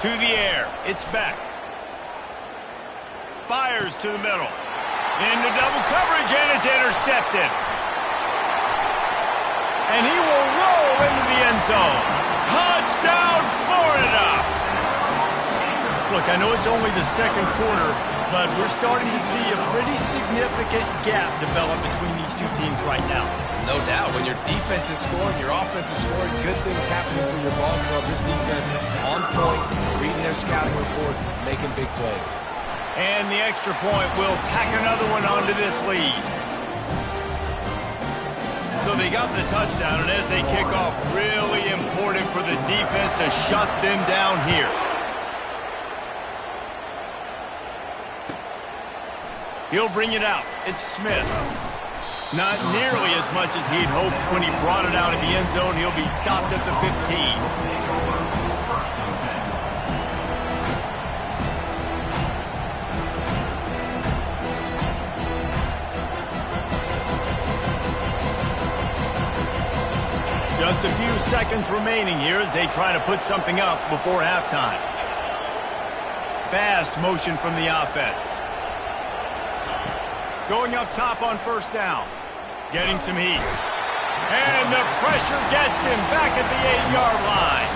To the air, it's back. Fires to the middle. Into double coverage, and it's intercepted. And he will roll into the end zone. Touchdown, Florida! Look, I know it's only the 2nd quarter, but we're starting to see a pretty significant gap develop between these two teams right now. No doubt. When your defense is scoring, your offense is scoring, good things happening for your ball club. This defense on point, reading their scouting report, making big plays. And the extra point will tack another one onto this lead. So they got the touchdown, and as they kick off, really important for the defense to shut them down here. He'll bring it out. It's Smith. Not nearly as much as he'd hoped when he brought it out in the end zone. He'll be stopped at the 15. Just a few seconds remaining here as they try to put something up before halftime. Fast motion from the offense. Going up top on 1st down. Getting some heat. And the pressure gets him back at the 8-yard line.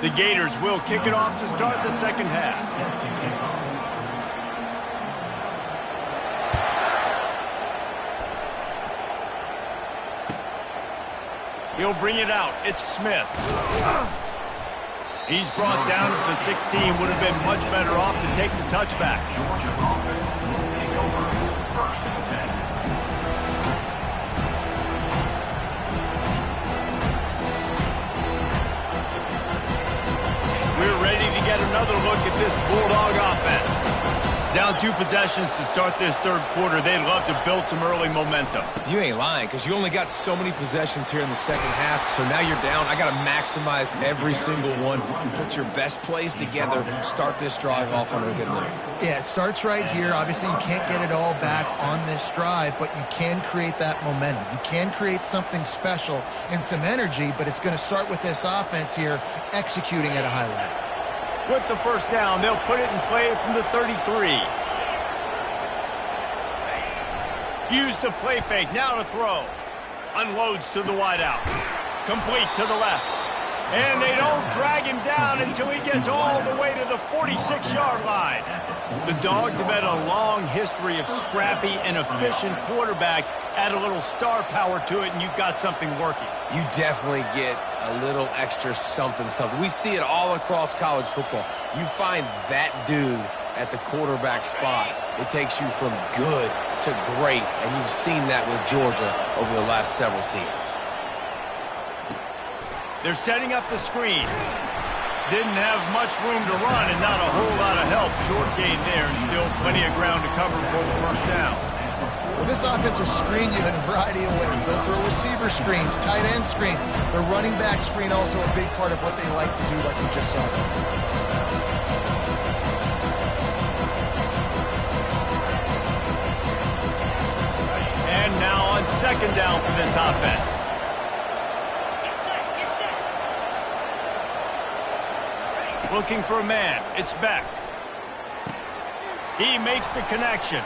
The Gators will kick it off to start the second half. He'll bring it out. It's Smith. He's brought down to the 16. Would have been much better off to take the touchback. Georgia offense will take over. First and 10. We're ready to get another look at this Bulldog offense. Down 2 possessions to start this third quarter. They'd love to build some early momentum. You ain't lying, because you only got so many possessions here in the second half, so now you're down. I got to maximize every single one. Put your best plays together. Start this drive off on a good note. Yeah, it starts right here. Obviously, you can't get it all back on this drive, but you can create that momentum. You can create something special and some energy, but it's going to start with this offense here executing at a high level. With the first down, they'll put it in play from the 33. Use the play fake, now to throw. Unloads to the wideout. Complete to the left. And they don't drag him down until he gets all the way to the 46-yard line. The Dogs have had a long history of scrappy and efficient quarterbacks. Add a little star power to it, and you've got something working. You definitely get a little extra something. We see it all across college football. You find that dude at the quarterback spot, it takes you from good to great, and you've seen that with Georgia over the last several seasons. They're setting up the screen. Didn't have much room to run and not a whole lot of help. Short gain there and still plenty of ground to cover for the first down. Well, this offense will screen you in a variety of ways. They'll throw receiver screens, tight end screens. The running back screen also a big part of what they like to do, like we just saw. And now on second down for this offense. Looking for a man. It's Beck. He makes the connection.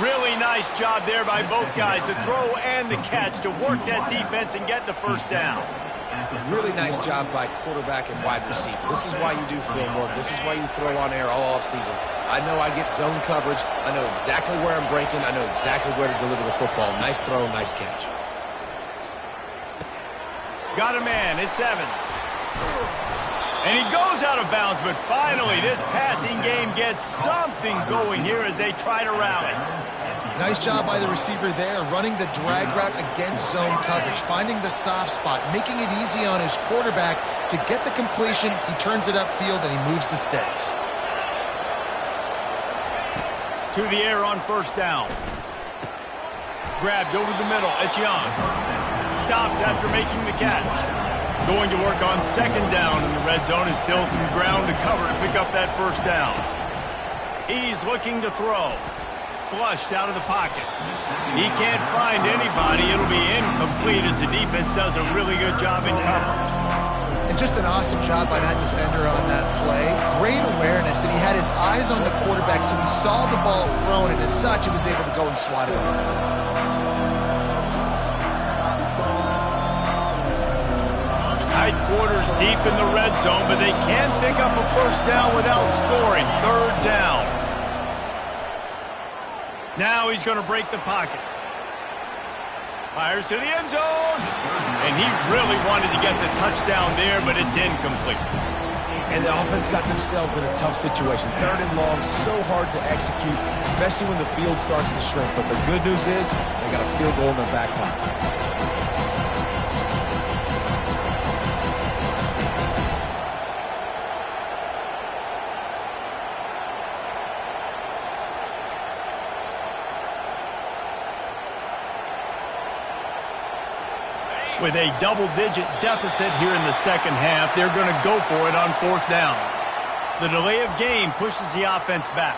Really nice job there by both guys to throw and the catch to work that defense and get the first down. Really nice job by quarterback and wide receiver. This is why you do film work. This is why you throw on air all offseason. I know I get zone coverage. I know exactly where I'm breaking. I know exactly where to deliver the football. Nice throw, nice catch. Got a man. It's Evans. And he goes out of bounds, but finally this passing game gets something going here as they try to rally. Nice job by the receiver there, running the drag route against zone coverage, finding the soft spot, making it easy on his quarterback to get the completion. He turns it upfield and he moves the sticks. To the air on first down. Grabbed over the middle. It's Young. Stopped after making the catch. Going to work on second down in the red zone is still some ground to cover to pick up that first down. He's looking to throw. Flushed out of the pocket. He can't find anybody. It'll be incomplete as the defense does a really good job in coverage. And just an awesome job by that defender on that play. Great awareness, and he had his eyes on the quarterback, so he saw the ball thrown, and as such, he was able to go and swat it over. Tight quarters deep in the red zone, but they can't pick up a first down without scoring. Third down. Now he's going to break the pocket. Fires to the end zone. And he really wanted to get the touchdown there, but it's incomplete. And the offense got themselves in a tough situation. Third and long, so hard to execute, especially when the field starts to shrink. But the good news is they got a field goal in their back pocket. With a double-digit deficit here in the second half, they're going to go for it on fourth down. The delay of game pushes the offense back.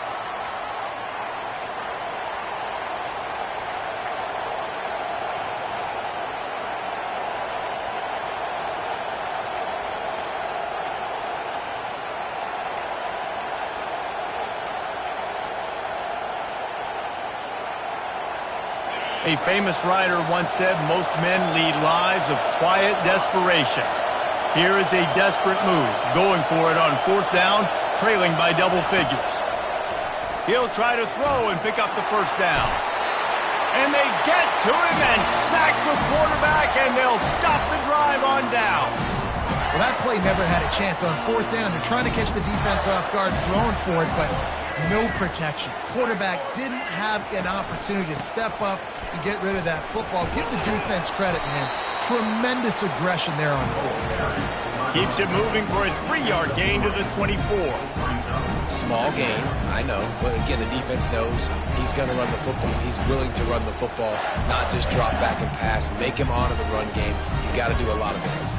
A famous writer once said, most men lead lives of quiet desperation. Here is a desperate move, going for it on fourth down, trailing by double figures. He'll try to throw and pick up the first down. And they get to him and sack the quarterback, and they'll stop the drive on down. Well, that play never had a chance on fourth down. They're trying to catch the defense off guard, throwing for it, but no protection. Quarterback didn't have an opportunity to step up and get rid of that football. Give the defense credit, man. Tremendous aggression there on fourth. Keeps it moving for a 3-yard gain to the 24. Small gain, I know. But again, the defense knows he's going to run the football. He's willing to run the football, not just drop back and pass, make him honor the run game. You got to do a lot of this.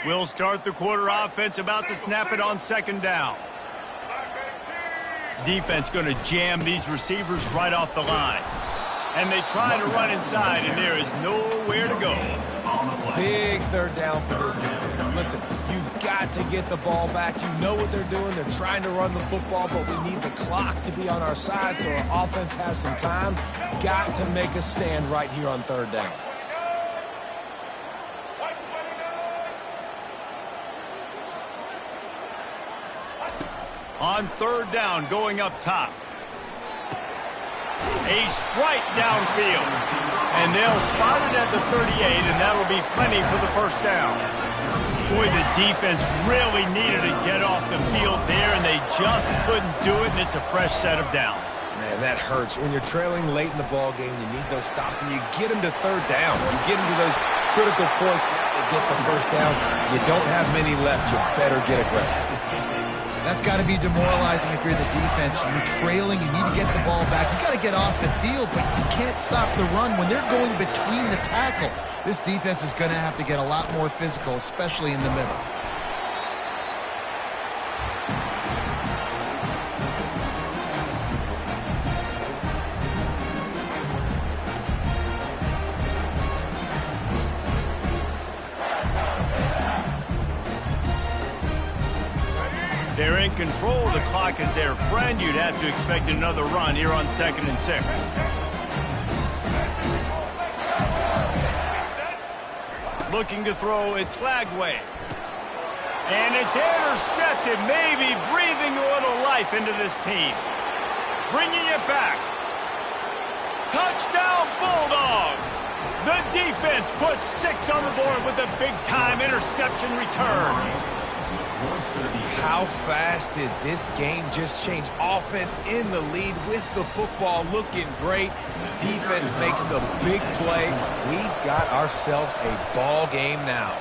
We'll start the quarter offense, about to snap it on second down. Defense going to jam these receivers right off the line. And they try to run inside, and there is nowhere to go. Big third down for this defense. Listen, you've got to get the ball back. You know what they're doing. They're trying to run the football, but we need the clock to be on our side so our offense has some time. Got to make a stand right here on third down. On third down, going up top. A strike downfield. And they'll spot it at the 38, and that'll be plenty for the first down. Boy, the defense really needed to get off the field there, and they just couldn't do it, and it's a fresh set of downs. Man, that hurts. When you're trailing late in the ball game, you need those stops, and you get them to third down. You get them to those critical points to get the first down. You don't have many left. You better get aggressive. That's got to be demoralizing if you're the defense. You're trailing. You need to get the ball back. You got to get off the field, but you can't stop the run when they're going between the tackles. This defense is going to have to get a lot more physical, especially in the middle. They're in control. The clock is their friend. You'd have to expect another run here on 2nd and 6. Looking to throw, it's Lagway. And it's intercepted, maybe breathing a little life into this team. Bringing it back. Touchdown, Bulldogs! The defense puts 6 on the board with a big-time interception return. How fast did this game just change? Offense in the lead with the football, looking great. Defense makes the big play. We've got ourselves a ball game now.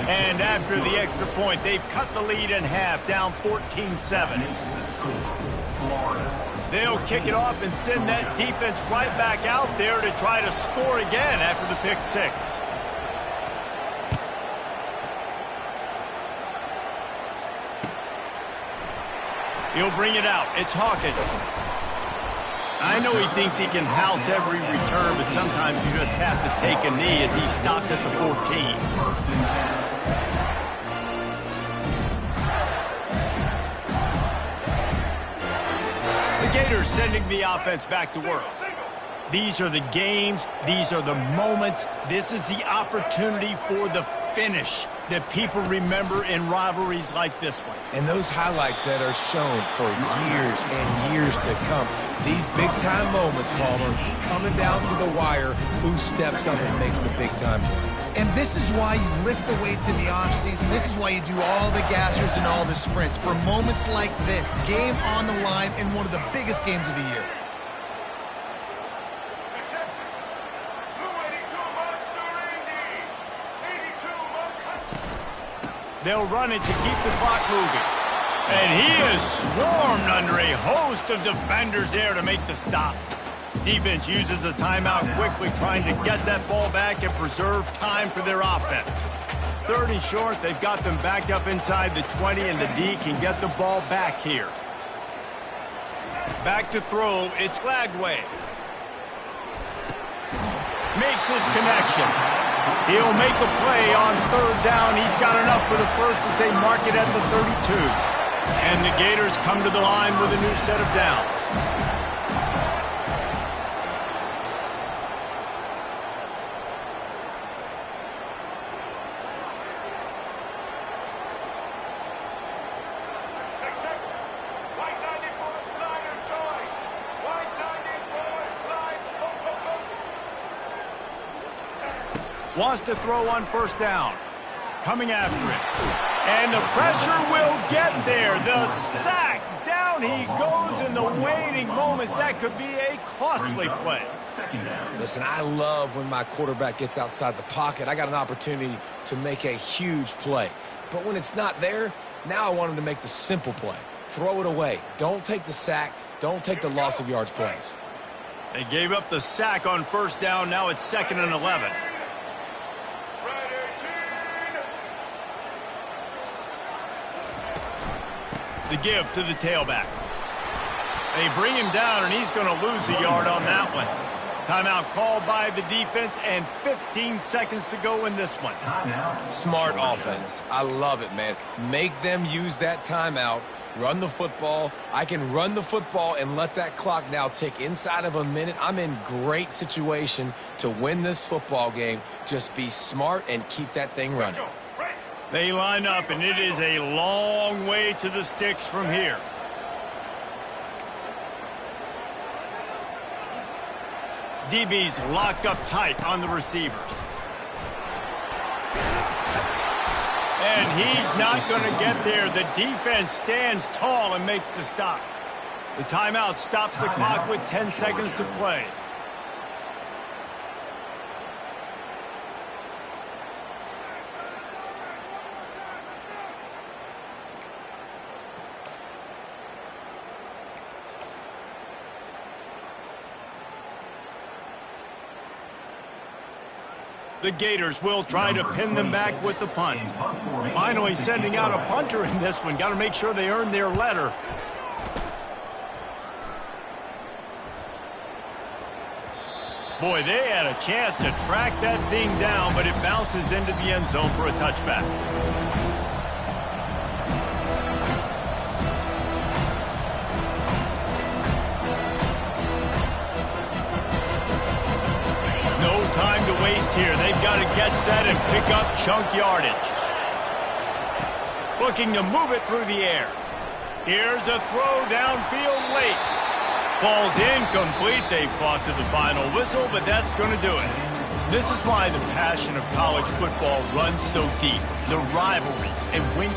And after the extra point, they've cut the lead in half, down 14-7. They'll kick it off and send that defense right back out there to try to score again after the pick 6. He'll bring it out. It's Hawkins. I know he thinks he can house every return, but sometimes you just have to take a knee as he stopped at the 14. The Gators sending the offense back to work. These are the games. These are the moments. This is the opportunity for the finish that people remember in rivalries like this one. And those highlights that are shown for years and years to come. These big-time moments, Palmer, coming down to the wire, who steps up and makes the big-time play. And this is why you lift the weights in the offseason. This is why you do all the gassers and all the sprints. For moments like this, game on the line in one of the biggest games of the year. They'll run it to keep the clock moving. And he is swarmed under a host of defenders there to make the stop. Defense uses a timeout quickly, trying to get that ball back and preserve time for their offense. 3rd and short, they've got them backed up inside the 20, and the D can get the ball back here. Back to throw, it's Lagway. Makes his connection. He'll make a play on 3rd down. He's got enough for the first as they mark it at the 32. And the Gators come to the line with a new set of downs. Wants to throw on 1st down. Coming after it. And the pressure will get there. The sack. Down he goes in the waiting moments. That could be a costly play. Listen, I love when my quarterback gets outside the pocket. I got an opportunity to make a huge play. But when it's not there, now I want him to make the simple play. Throw it away. Don't take the sack. Don't take the loss of yards plays. They gave up the sack on 1st down. Now it's 2nd and 11. The give to the tailback. They bring him down, and he's going to lose a yard on that one. Timeout called by the defense, and 15 seconds to go in this one. Smart offense. I love it, man. Make them use that timeout. Run the football. I can run the football and let that clock now tick inside of a minute. I'm in great situation to win this football game. Just be smart and keep that thing running. They line up, and it is a long way to the sticks from here. DB's locked up tight on the receivers. And he's not going to get there. The defense stands tall and makes the stop. The timeout stops the clock with 10 seconds to play. The Gators will try to pin them back with the punt. Finally sending out a punter in this one. Got to make sure they earn their letter. Boy, they had a chance to track that thing down, but it bounces into the end zone for a touchback. No time to waste here. They've got to get set and pick up chunk yardage. Looking to move it through the air. Here's a throw downfield late. Falls incomplete. They fought to the final whistle, but that's going to do it. This is why the passion of college football runs so deep. The rivalries and win.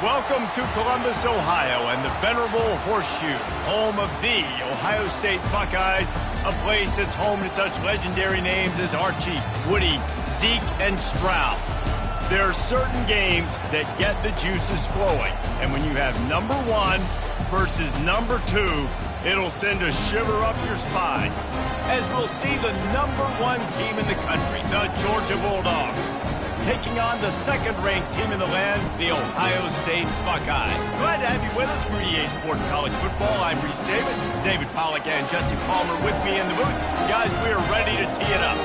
Welcome to Columbus, Ohio, and the venerable Horseshoe, home of the Ohio State Buckeyes, a place that's home to such legendary names as Archie, Woody, Zeke, and Stroud. There are certain games that get the juices flowing, and when you have number one, versus number 2, it'll send a shiver up your spine, as we'll see the number 1 team in the country, the Georgia Bulldogs, taking on the second-ranked team in the land, the Ohio State Buckeyes. Glad to have you with us for EA Sports College Football. I'm Reese Davis, David Pollack and Jesse Palmer with me in the booth. Guys, we are ready to tee it up.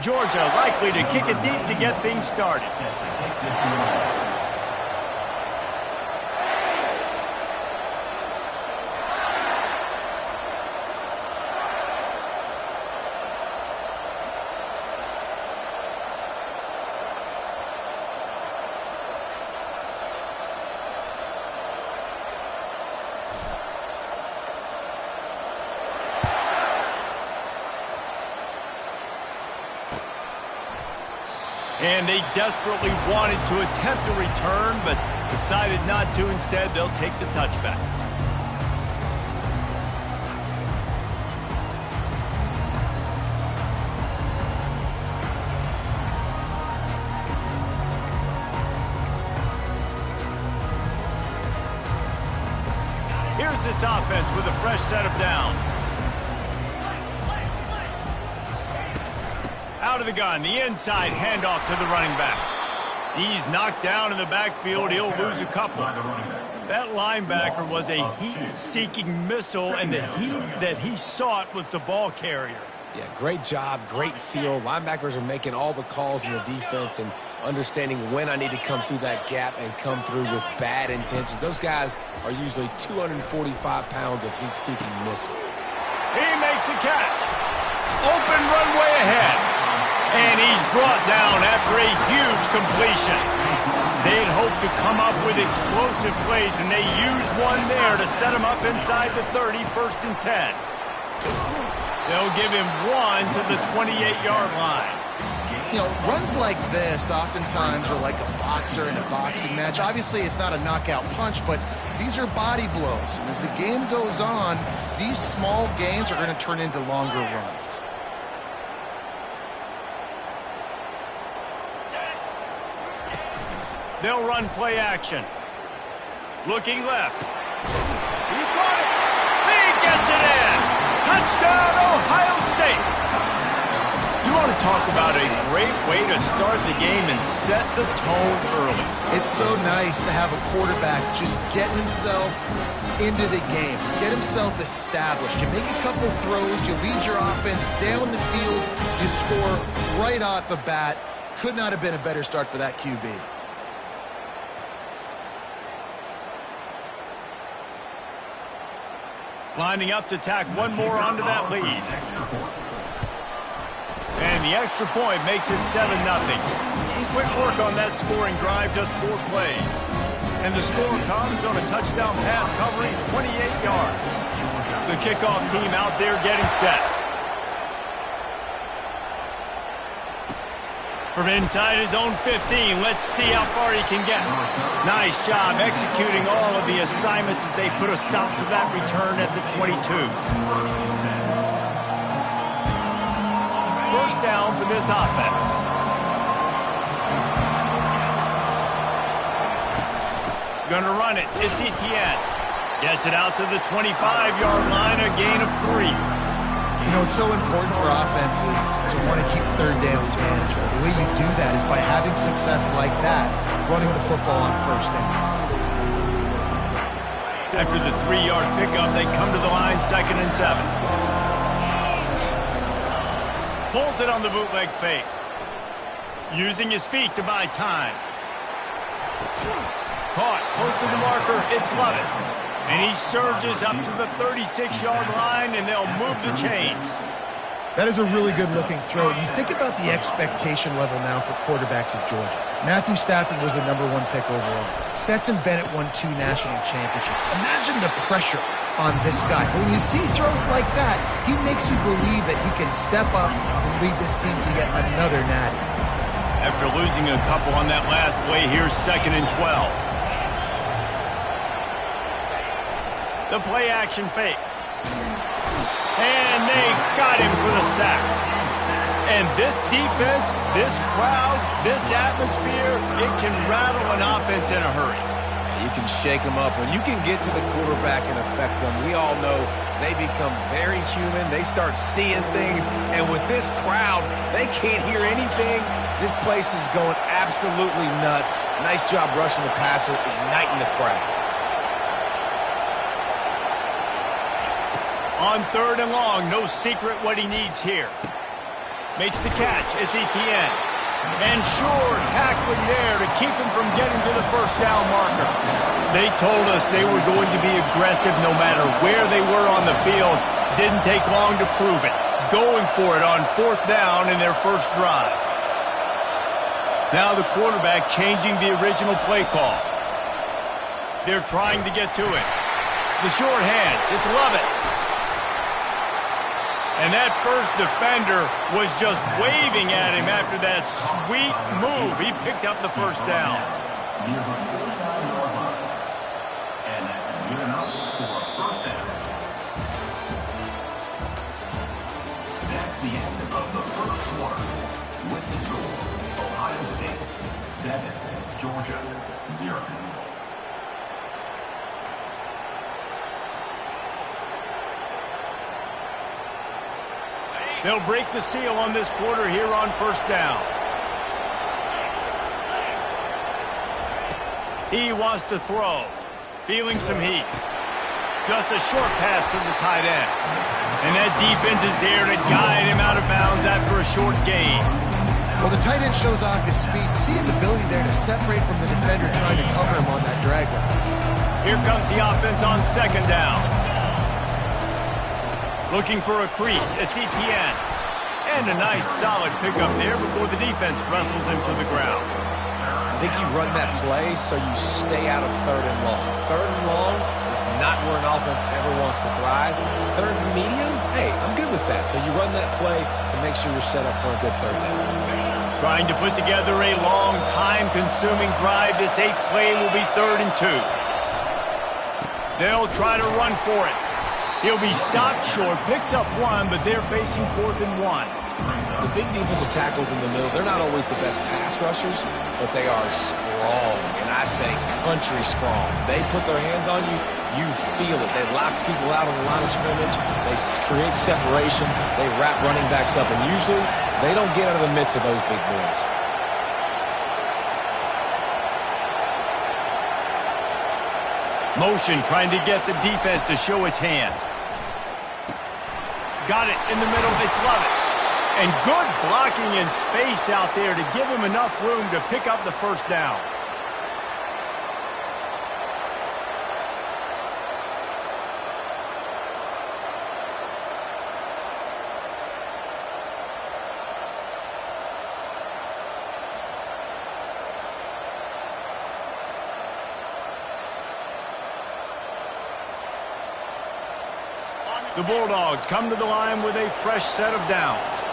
Georgia likely to kick it deep to get things started. And they desperately wanted to attempt a return, but decided not to. Instead, they'll take the touchback. Here's this offense with a fresh set of downs. Out of the gun, the inside handoff to the running back. He's knocked down in the backfield. He'll lose a couple. That linebacker was a heat-seeking missile, and the heat that he sought was the ball carrier. Yeah, great job, great feel. Linebackers are making all the calls in the defense and understanding when I need to come through that gap and come through with bad intentions. Those guys are usually 245 pounds of heat-seeking missile. He makes the catch. Open runway ahead. And he's brought down after a huge completion. They'd hoped to come up with explosive plays, and they used one there to set him up inside the 30, 1st and 10. They'll give him 1 to the 28-yard line. You know, runs like this oftentimes are like a boxer in a boxing match. Obviously, it's not a knockout punch, but these are body blows. And as the game goes on, these small gains are going to turn into longer runs. They'll run play action. Looking left. He caught it. He gets it in. Touchdown, Ohio State. You want to talk about a great way to start the game and set the tone early. It's so nice to have a quarterback just get himself into the game, get himself established. You make a couple throws, you lead your offense down the field, you score right off the bat. Could not have been a better start for that QB. Lining up to tack one more onto that lead. And the extra point makes it 7-0. Quick work on that scoring drive, just 4 plays. And the score comes on a touchdown pass covering 28 yards. The kickoff team out there getting set. From inside his own 15, let's see how far he can get. Nice job executing all of the assignments as they put a stop to that return at the 22. First down for this offense. Gonna run it. It's Etienne. Gets it out to the 25-yard line, a gain of 3. You know, it's so important for offenses to want to keep third downs manageable. The way you do that is by having success like that, running the football on first down. After the 3-yard pickup, they come to the line, 2nd and 7. Pulls it on the bootleg fake. Using his feet to buy time. Caught, close to the marker, it's Lovett. And he surges up to the 36-yard line, and they'll move the chains. That is a really good-looking throw. You think about the expectation level now for quarterbacks at Georgia. Matthew Stafford was the #1 pick overall. Stetson Bennett won 2 national championships. Imagine the pressure on this guy. When you see throws like that, he makes you believe that he can step up and lead this team to yet another natty. After losing a couple on that last play, here's 2nd and 12. The play action fake. And they got him for the sack. And this defense, this crowd, this atmosphere, it can rattle an offense in a hurry. You can shake them up. When you can get to the quarterback and affect them, we all know they become very human. They start seeing things. And with this crowd, they can't hear anything. This place is going absolutely nuts. Nice job rushing the passer, igniting the crowd. On 3rd and long, no secret what he needs here. Makes the catch. It's Etienne. And sure, tackling there to keep him from getting to the first down marker. They told us they were going to be aggressive no matter where they were on the field. Didn't take long to prove it. Going for it on 4th down in their first drive. Now the quarterback changing the original play call. They're trying to get to it. The short hands. It's Lovett. And that first defender was just waving at him after that sweet move. He picked up the first down. Near the 49-yard line. And that's good enough for a first down. That's the end of the first quarter. With the score, Ohio State 7, Georgia 0. They'll break the seal on this quarter here on first down. He wants to throw. Feeling some heat. Just a short pass to the tight end. And that defense is there to guide him out of bounds after a short gain. Well, the tight end shows off his speed. You see his ability there to separate from the defender trying to cover him on that drag route. Here comes the offense on 2nd down. Looking for a crease. It's Etienne. And a nice solid pickup there before the defense wrestles him to the ground. I think you run that play so you stay out of 3rd and long. 3rd and long is not where an offense ever wants to thrive. 3rd and medium, hey, I'm good with that. So you run that play to make sure you're set up for a good 3rd down. Trying to put together a long, time-consuming drive. This 8th play will be 3rd and 2. They'll try to run for it. He'll be stopped short, picks up 1, but they're facing 4th and 1. The big defensive tackles in the middle, they're not always the best pass rushers, but they are strong, and I say country strong. They put their hands on you, you feel it. They lock people out on the line of scrimmage. They create separation. They wrap running backs up, and usually they don't get out of the midst of those big boys. Motion trying to get the defense to show its hand. Got it in the middle. It's Lovett. And good blocking in space out there to give him enough room to pick up the first down. The Bulldogs come to the line with a fresh set of downs.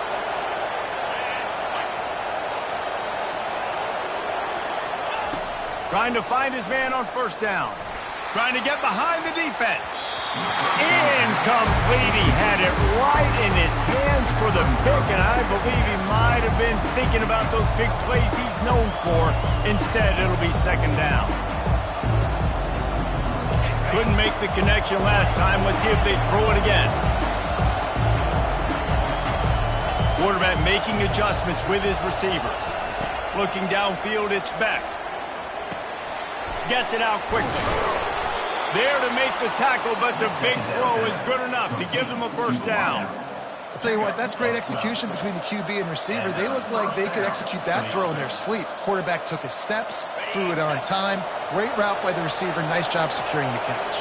Trying to find his man on first down. Trying to get behind the defense. Incomplete. He had it right in his hands for the pick, and I believe he might have been thinking about those big plays he's known for. Instead, it'll be 2nd down. Couldn't make the connection last time. Let's see if they throw it again. Quarterback making adjustments with his receivers. Looking downfield, it's Beck. Gets it out quickly. There to make the tackle, but the big throw is good enough to give them a first down. I'll tell you what, that's great execution between the QB and receiver. They look like they could execute that throw in their sleep. Quarterback took his steps, threw it on time. Great route by the receiver. Nice job securing the catch.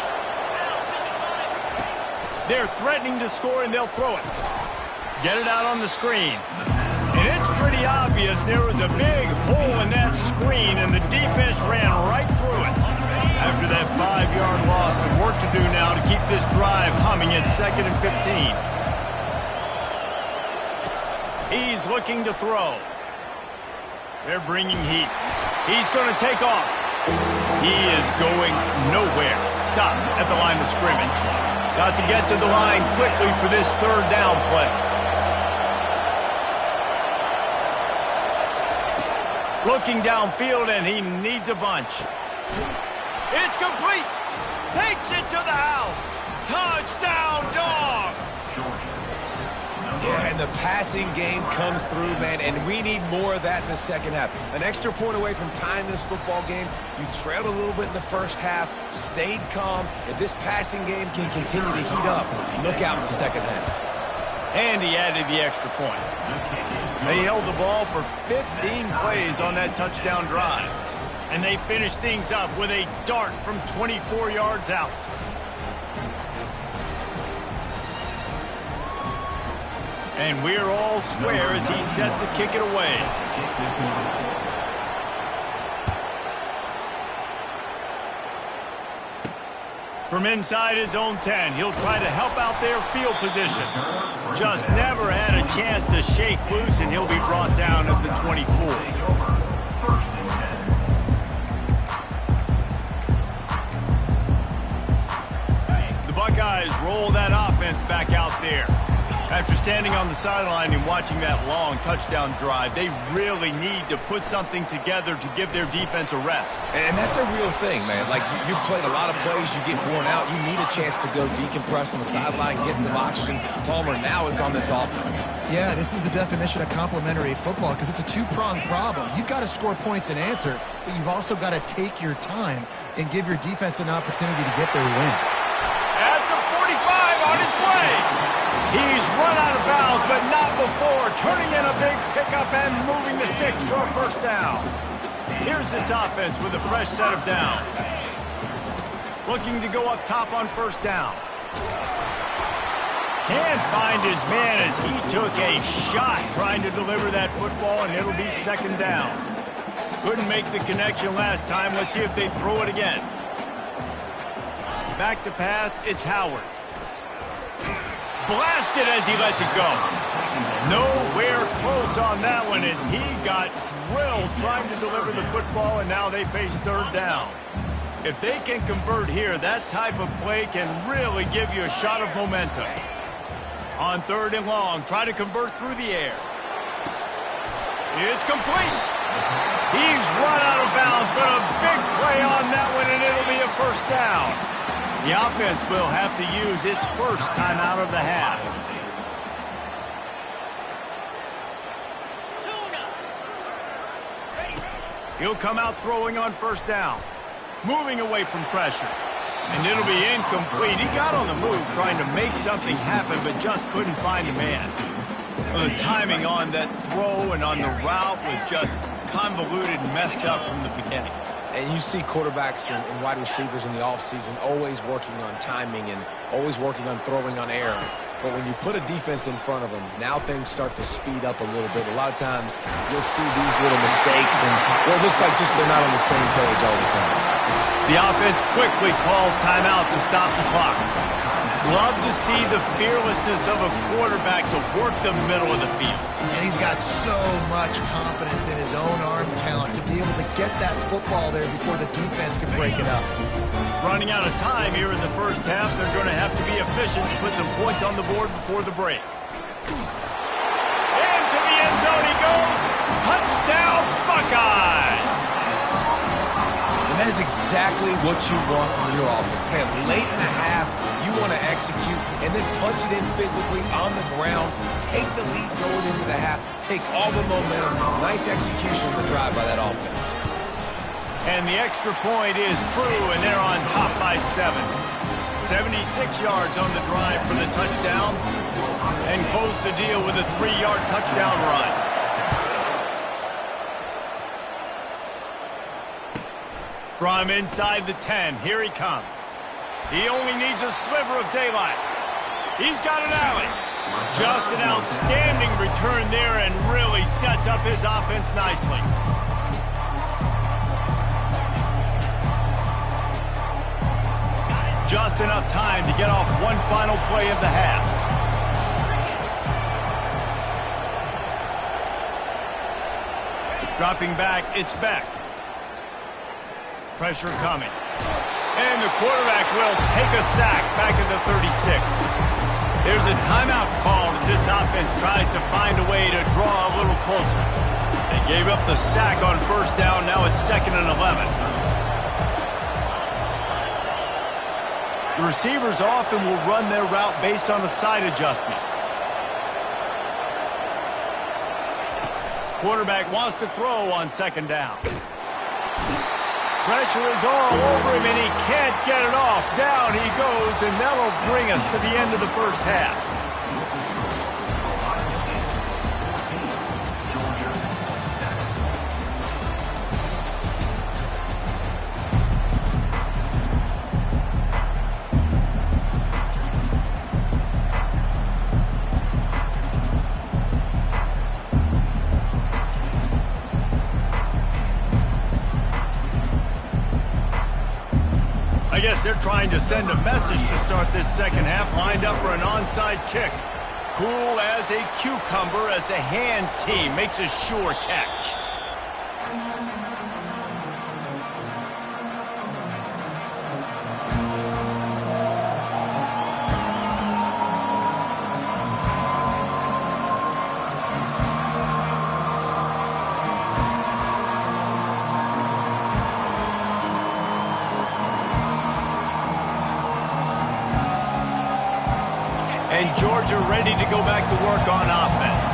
They're threatening to score, and they'll throw it. Get it out on the screen. And it's pretty obvious there was a big hole in that screen, and the defense ran right through it. After that 5-yard loss, some work to do now to keep this drive humming at 2nd and 15. He's looking to throw. They're bringing heat. He's going to take off. He is going nowhere. Stop at the line of scrimmage. Got to get to the line quickly for this 3rd down play. Looking downfield, and he needs a bunch. It's complete. Takes it to the house. Touchdown, Dogs. Yeah, and the passing game comes through, man, and we need more of that in the second half. An extra point away from tying this football game. You trailed a little bit in the first half, stayed calm. If this passing game can continue to heat up, look out in the second half. And he added the extra point. They held the ball for 15 plays on that touchdown drive. And they finished things up with a dart from 24 yards out. And we're all square as he's set to kick it away. From inside his own 10, he'll try to help out their field position. Just never had a chance to shake loose, and he'll be brought down at the 24. Buckeyes roll that offense back out there. After standing on the sideline and watching that long touchdown drive, they really need to put something together to give their defense a rest. And that's a real thing, man. Like, you played a lot of plays, you get worn out, you need a chance to go decompress on the sideline, get some oxygen. Palmer now is on this offense. Yeah, this is the definition of complementary football because it's a two-pronged problem. You've got to score points and answer, but you've also got to take your time and give your defense an opportunity to get their win. At the 45 on his way. He's run out of bounds, but not before turning in a big pickup and moving the sticks for a 1st down. Here's this offense with a fresh set of downs. Looking to go up top on 1st down. Can't find his man as he took a shot trying to deliver that football, and it'll be 2nd down. Couldn't make the connection last time. Let's see if they throw it again. Back to pass, it's Howard. Blasted as he lets it go. Nowhere close on that one as he got drilled trying to deliver the football, and now they face 3rd down. If they can convert here, that type of play can really give you a shot of momentum. On 3rd and long, try to convert through the air. It's complete. He's run out of bounds, but a big play on that one, and it'll be a 1st down. The offense will have to use its 1st timeout of the half. He'll come out throwing on 1st down. Moving away from pressure. And it'll be incomplete. He got on the move trying to make something happen, but just couldn't find a man. Well, the timing on that throw and on the route was just convoluted and messed up from the beginning. And you see quarterbacks and wide receivers in the offseason always working on timing and always working on throwing on air. But when you put a defense in front of them, now things start to speed up a little bit. A lot of times you'll see these little mistakes, and well, it looks like just they're not on the same page all the time. The offense quickly calls timeout to stop the clock. Love to see the fearlessness of a quarterback to work the middle of the field. And he's got so much confidence in his own arm talent to be able to get that football there before the defense can break it up. Running out of time here in the 1st half, they're going to have to be efficient to put some points on the board before the break. Into the end zone he goes. Touchdown, Buckeyes! And that is exactly what you want from your offense. Man, late in the half, you want to execute and then punch it in physically on the ground. Take the lead going into the half. Take all the momentum. Nice execution of the drive by that offense. And the extra point is true, and they're on top by 7. 76 yards on the drive for the touchdown, and close the deal with a 3-yard touchdown run. From inside the 10, here he comes. He only needs a sliver of daylight. He's got an alley. Just an outstanding return there and really sets up his offense nicely. Just enough time to get off one final play of the half. Dropping back, it's Beck. Pressure coming. And the quarterback will take a sack back at the 36. There's a timeout called as this offense tries to find a way to draw a little closer. They gave up the sack on first down. Now it's 2nd and 11. The receivers often will run their route based on a side adjustment. Quarterback wants to throw on 2nd down. Pressure is all over him, and he can't get it off. Down he goes, and that'll bring us to the end of the first half. I guess they're trying to send a message to start this second half, lined up for an onside kick. Cool as a cucumber as the hands team makes a sure catch. And Georgia ready to go back to work on offense.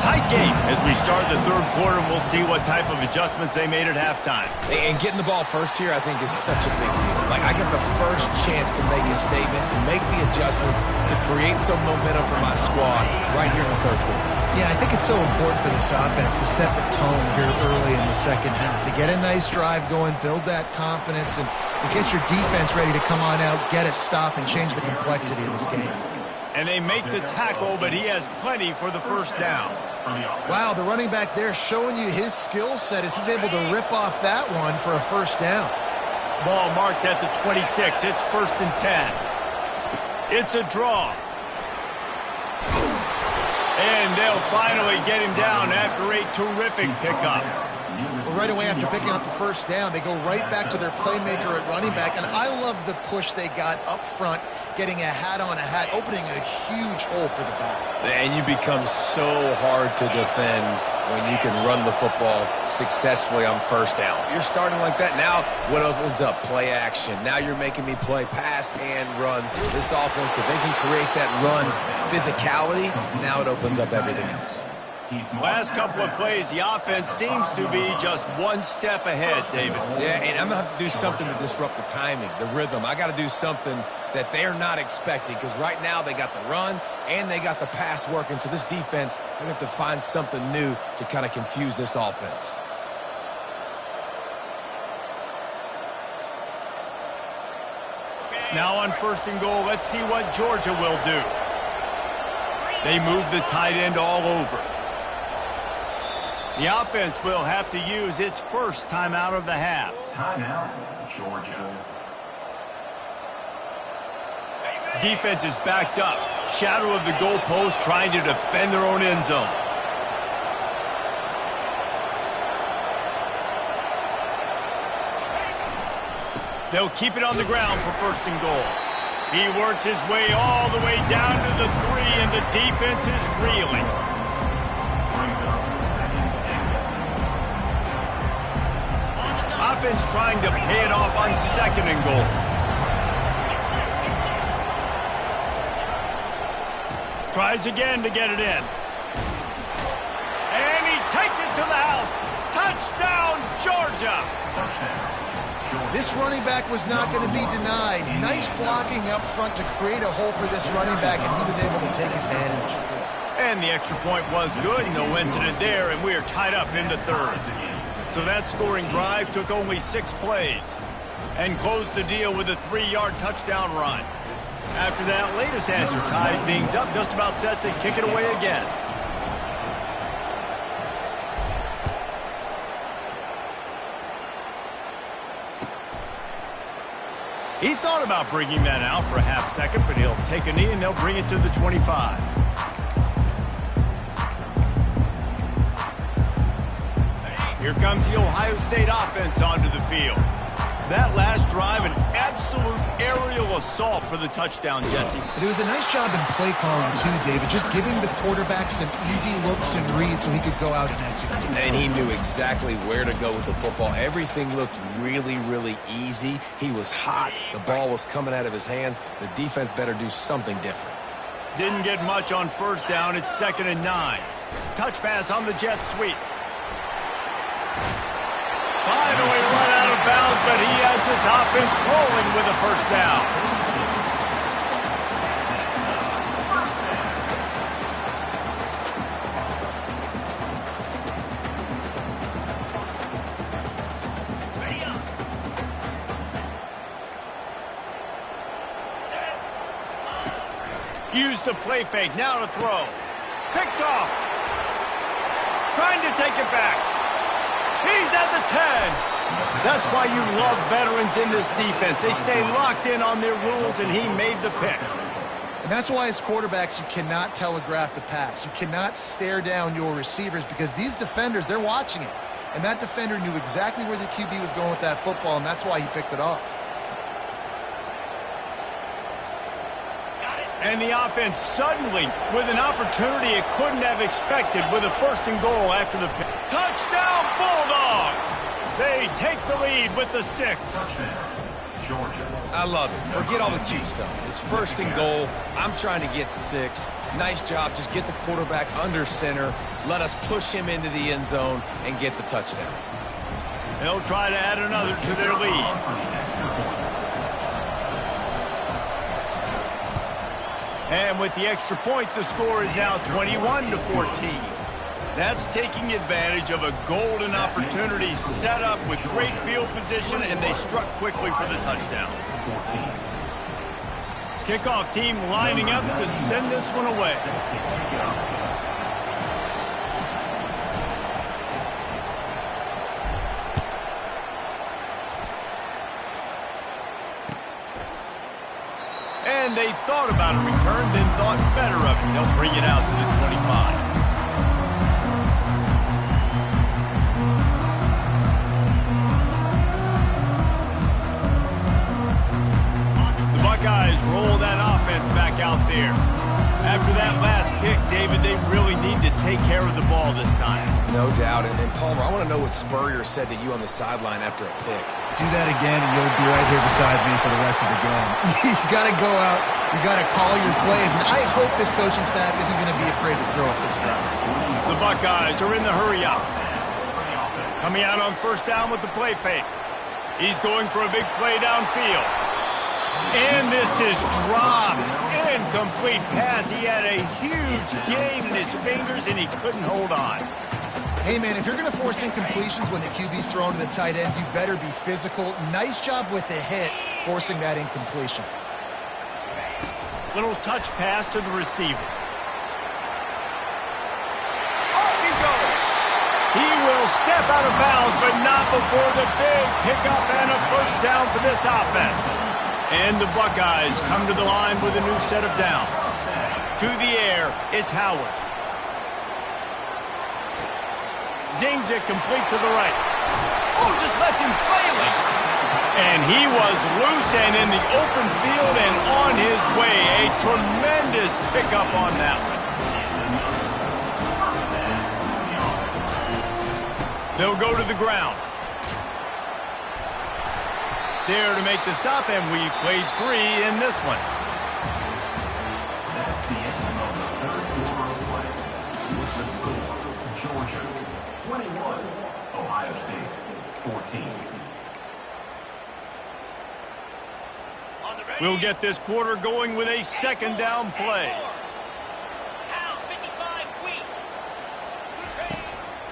Tight game as we start the third quarter, and we'll see what type of adjustments they made at halftime. And getting the ball first here, I think, is such a big deal. Like, I get the first chance to make a statement, to make the adjustments, to create some momentum for my squad right here in the third quarter. Yeah, I think it's so important for this offense to set the tone here early in the second half, to get a nice drive going, build that confidence, and get your defense ready to come on out, get a stop, and change the complexity of this game. And they make the tackle, but he has plenty for the first down. Wow, the running back there showing you his skill set as he's able to rip off that one for a first down. Ball marked at the 26. It's 1st and 10. It's a draw. And they'll finally get him down after a terrific pickup. Well, right away after picking up the first down, they go right back to their playmaker at running back. And I love the push they got up front, getting a hat on a hat, opening a huge hole for the back. And you become so hard to defend when you can run the football successfully on first down. You're starting like that. Now what opens up? Play action. Now you're making me play pass and run. This offense, if they can create that run physicality, now it opens up everything else. Last couple of plays, the offense seems to be just one step ahead, David. Yeah, and I'm going to have to do something to disrupt the timing, the rhythm. I got to do something that they're not expecting, because right now they got the run and they got the pass working. So this defense, they have to find something new to kind of confuse this offense. Now on 1st and goal, let's see what Georgia will do. They move the tight end all over. The offense will have to use its first timeout of the half. Timeout, Georgia. Defense is backed up. Shadow of the goalpost, trying to defend their own end zone. They'll keep it on the ground for 1st and goal. He works his way all the way down to the 3, and the defense is reeling. Offense trying to pay it off on 2nd and goal. Tries again to get it in. And he takes it to the house. Touchdown, Georgia! This running back was not going to be denied. Nice blocking up front to create a hole for this running back, and he was able to take advantage. And the extra point was good. No incident there, and we are tied up in the 3rd. So that scoring drive took only 6 plays and closed the deal with a 3-yard touchdown run. After that latest answer tied things up, just about set to kick it away again. He thought about bringing that out for a half second, but he'll take a knee and they'll bring it to the 25. Here comes the Ohio State offense onto the field. That last drive, an absolute aerial assault for the touchdown, Jesse. But it was a nice job in play calling, too, David, just giving the quarterback some easy looks and reads so he could go out and execute. And he knew exactly where to go with the football. Everything looked really, really easy. He was hot. The ball was coming out of his hands. The defense better do something different. Didn't get much on first down. It's 2nd and 9. Touch pass on the jet sweep. Finally run out of bounds, but he has this offense rolling with a first down. Use the play fake, now to throw. Picked off. Trying to take it back. He's at the 10. That's why you love veterans in this defense. They stay locked in on their rules, and he made the pick. And that's why as quarterbacks, you cannot telegraph the pass. You cannot stare down your receivers because these defenders, they're watching it. And that defender knew exactly where the QB was going with that football, and that's why he picked it off. And the offense suddenly, with an opportunity it couldn't have expected, with a 1st and goal after the pick. Touchdown, Bulldogs! They take the lead with the 6. I love it. Forget all the cute stuff. It's 1st and goal. I'm trying to get 6. Nice job. Just get the quarterback under center. Let us push him into the end zone and get the touchdown. They'll try to add another to their lead. And with the extra point, the score is now 21-14. That's taking advantage of a golden opportunity set up with great field position, and they struck quickly for the touchdown. Kickoff team lining up to send this one away. And they thought about a return, then thought better of it. They'll bring it out to the 25. The Buckeyes roll that offense back out there. After that last pick, David, they really need to take care of the ball this time. No doubt. And Palmer, I want to know what Spurrier said to you on the sideline after a pick. Do that again, and you'll be right here beside me for the rest of the game. You got to go out. You got to call your plays, and I hope this coaching staff isn't going to be afraid to throw it this round. The Buckeyes are in the hurry-up. Coming out on 1st down with the play fake. He's going for a big play downfield. And this is dropped. Incomplete pass. He had a huge gain in his fingers, and he couldn't hold on. Hey, man, if you're going to force incompletions when the QB's thrown to the tight end, you better be physical. Nice job with the hit, forcing that incompletion. Little touch pass to the receiver. Off he goes. He will step out of bounds, but not before the big pickup and a 1st down for this offense. And the Buckeyes come to the line with a new set of downs. To the air, it's Howard. Zings it complete to the right. Oh, just left him flailing. And he was loose and in the open field and on his way. A tremendous pickup on that one. They'll go to the ground. There to make the stop, and we played 3 in this one. That's the end of the 3rd quarter of play. With the score, Georgia 21, Ohio State 14. We'll get this quarter going with a 2nd down play.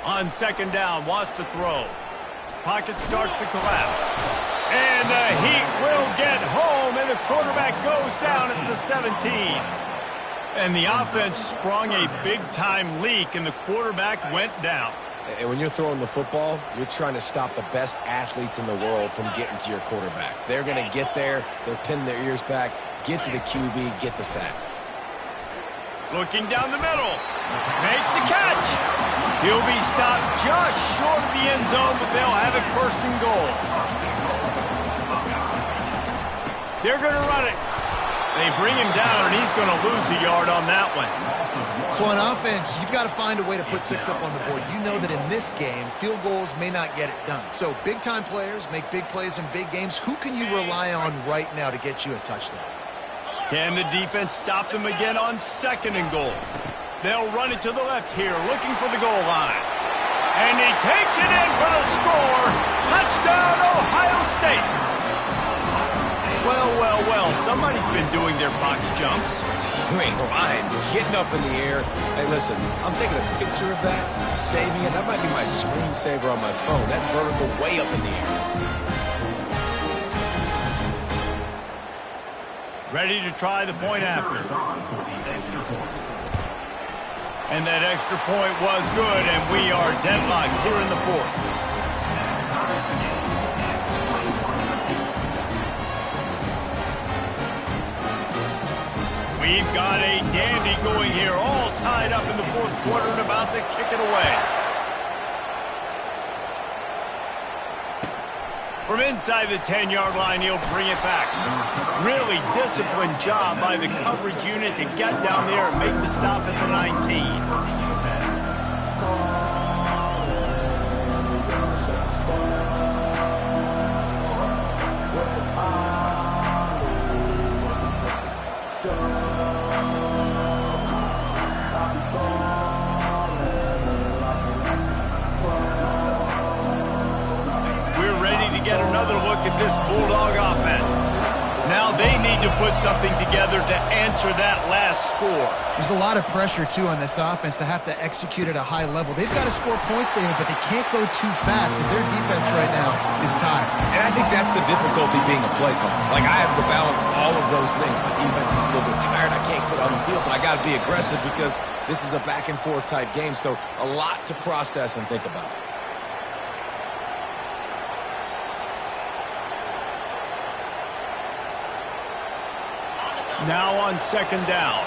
On 2nd down, wants to throw. Pocket starts to collapse. And the Heat will get home and the quarterback goes down at the 17. And the offense sprung a big-time leak, and the quarterback went down. And when you're throwing the football, you're trying to stop the best athletes in the world from getting to your quarterback. They're going to get there. They're pinning their ears back, get to the QB, get the sack. Looking down the middle. Makes the catch. He'll be stopped just short of the end zone, but they'll have it first and goal. They're going to run it. They bring him down, and he's going to lose a yard on that one. So on offense, you've got to find a way to put 6 up on the board. You know that in this game, field goals may not get it done. So big-time players make big plays in big games. Who can you rely on right now to get you a touchdown? Can the defense stop them again on 2nd and goal? They'll run it to the left here, looking for the goal line. And he takes it in for the score. Touchdown, Ohio State. Well, somebody's been doing their box jumps. You ain't lying. Getting up in the air. Hey, listen, I'm taking a picture of that, saving it. That might be my screensaver on my phone. That vertical way up in the air. Ready to try the point after. And that extra point was good, and we are deadlocked here in the 4th. We've got a dandy going here, all tied up in the 4th quarter and about to kick it away. From inside the 10-yard line, he'll bring it back. Really disciplined job by the coverage unit to get down there and make the stop at the 19. Get another look at this Bulldog offense. Now they need to put something together to answer that last score. There's a lot of pressure, too, on this offense to have to execute at a high level. They've got to score points, David, but they can't go too fast because their defense right now is tired. And I think that's the difficulty being a play caller. Like, I have to balance all of those things. My defense is a little bit tired. I can't put on the field, but I got to be aggressive because this is a back-and-forth type game, so a lot to process and think about. Now on 2nd down.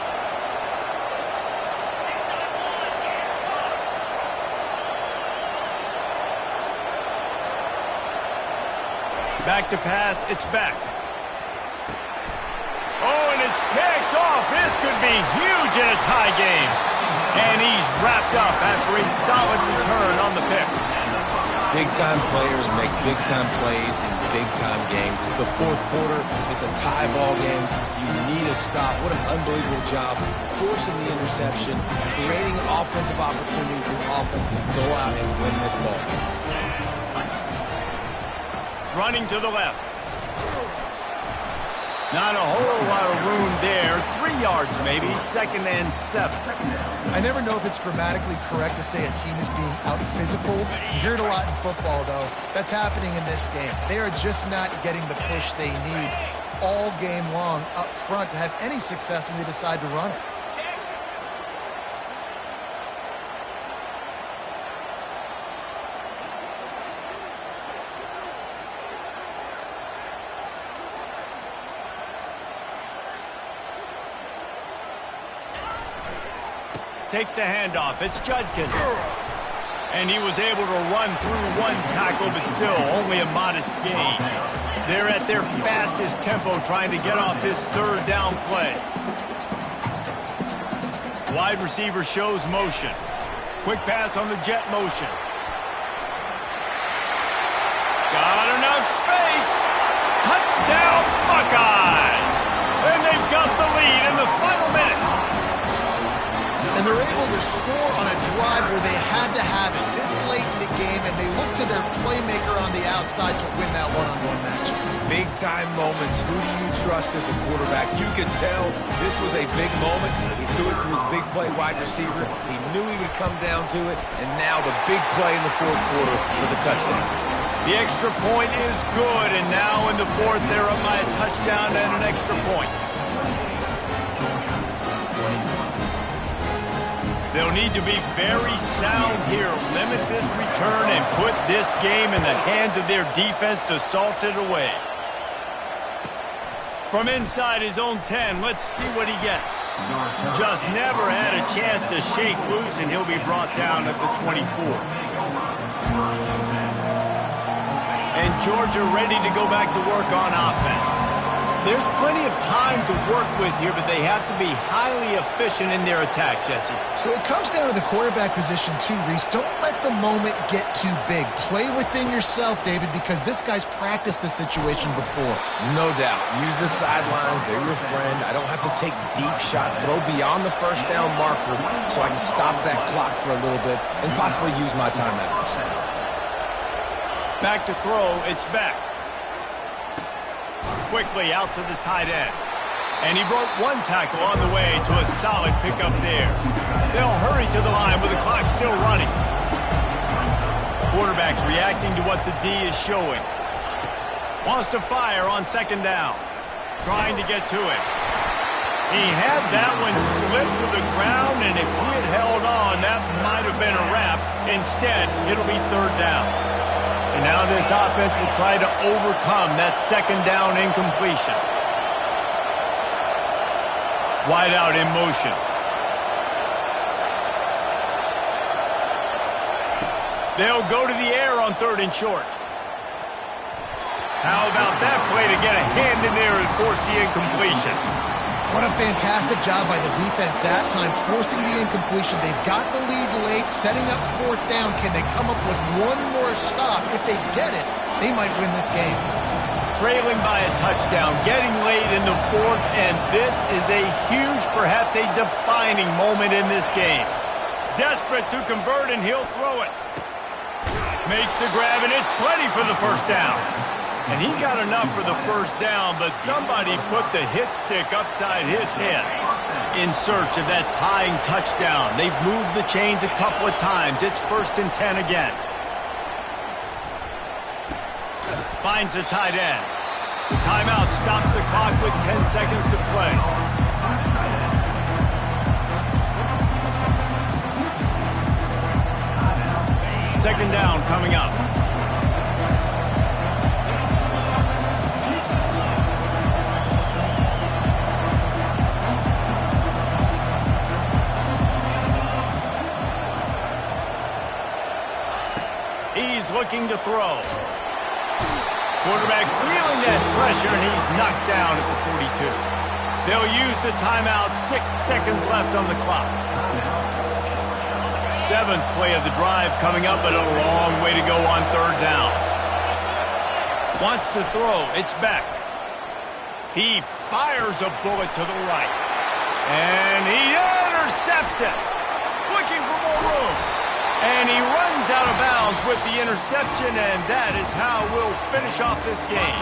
Back to pass, it's back. Oh, and it's picked off. This could be huge in a tie game. And he's wrapped up after a solid return on the pick. Big-time players make big-time plays in big-time games. It's the 4th quarter. It's a tie ball game. You need a stop. What an unbelievable job. Forcing the interception, creating offensive opportunity for the offense to go out and win this ball game. Running to the left. Not a whole lot of room there. 3 yards maybe. 2nd and 7. I never know if it's grammatically correct to say a team is being out-physical. You hear it a lot in football, though. That's happening in this game. They are just not getting the push they need all game long up front to have any success when they decide to run it. Takes the handoff. It's Judkins. And he was able to run through 1 tackle, but still only a modest gain. They're at their fastest tempo trying to get off this 3rd down play. Wide receiver shows motion. Quick pass on the jet motion. Got enough space. Touchdown Buckeyes. And they've got the lead in the final minute. And they're able to score on a drive where they had to have it this late in the game, and they look to their playmaker on the outside to win that one-on-one match. Big-time moments. Who do you trust as a quarterback? You could tell this was a big moment. He threw it to his big play wide receiver. He knew he would come down to it, and now the big play in the 4th quarter for the touchdown. The extra point is good, and now in the fourth, they're up by a touchdown and an extra point. They'll need to be very sound here, limit this return, and put this game in the hands of their defense to salt it away. From inside his own 10, let's see what he gets. Just never had a chance to shake loose, and he'll be brought down at the 24. And Georgia ready to go back to work on offense. There's plenty of time to work with here, but they have to be highly efficient in their attack, Jesse. So it comes down to the quarterback position too, Reese. Don't let the moment get too big. Play within yourself, David, because this guy's practiced the situation before. No doubt. Use the sidelines. They're your friend. I don't have to take deep shots. Throw beyond the first down marker so I can stop that clock for a little bit and possibly use my timeouts. Back to throw. It's back. Quickly out to the tight end. And he broke one tackle on the way to a solid pickup there. They'll hurry to the line with the clock still running. Quarterback reacting to what the D is showing. Wants to fire on second down. Trying to get to it. He had that one slip to the ground, and if he had held on, that might have been a wrap. Instead, it'll be third down. And now this offense will try to overcome that second down incompletion. Wide out in motion. They'll go to the air on third and short. How about that play to get a hand in there and force the incompletion? What a fantastic job by the defense that time, forcing the incompletion. They've got the lead late, setting up fourth down. Can they come up with one more stop? If they get it, they might win this game. Trailing by a touchdown, getting late in the fourth, and this is a huge, perhaps a defining moment in this game. Desperate to convert, and he'll throw it. Makes the grab, and it's plenty for the first down. And he got enough for the first down, but somebody put the hit stick upside his head in search of that tying touchdown. They've moved the chains a couple of times. It's 1st and 10 again. Finds the tight end. The timeout stops the clock with 10 seconds to play. Second down coming up. He's looking to throw. Quarterback feeling that pressure, and he's knocked down at the 42. They'll use the timeout. 6 seconds left on the clock. 7th play of the drive coming up, but a long way to go on third down. Wants to throw. It's back. He fires a bullet to the right. And he intercepts it. Looking for more room. And he runs out of bounds with the interception, and that is how we'll finish off this game.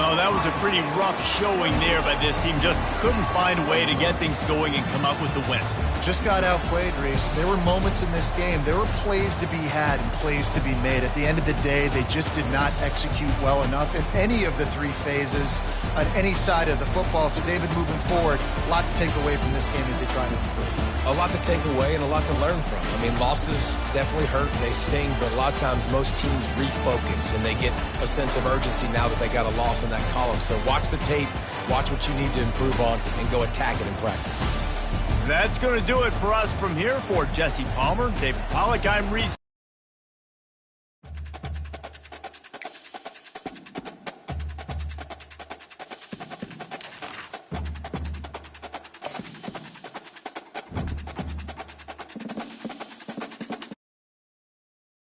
Oh, that was a pretty rough showing there by this team. Just couldn't find a way to get things going and come up with the win. Just got outplayed, Reese. There were moments in this game. There were plays to be had and plays to be made. At the end of the day, they just did not execute well enough in any of the three phases on any side of the football. So, David, moving forward, a lot to take away from this game as they try to improve. A lot to take away and a lot to learn from. I mean, losses definitely hurt, they sting, but a lot of times most teams refocus and they get a sense of urgency now that they got a loss in that column. So watch the tape, watch what you need to improve on, and go attack it in practice. That's going to do it for us from here. For Jesse Palmer, David Pollack, I'm Reese.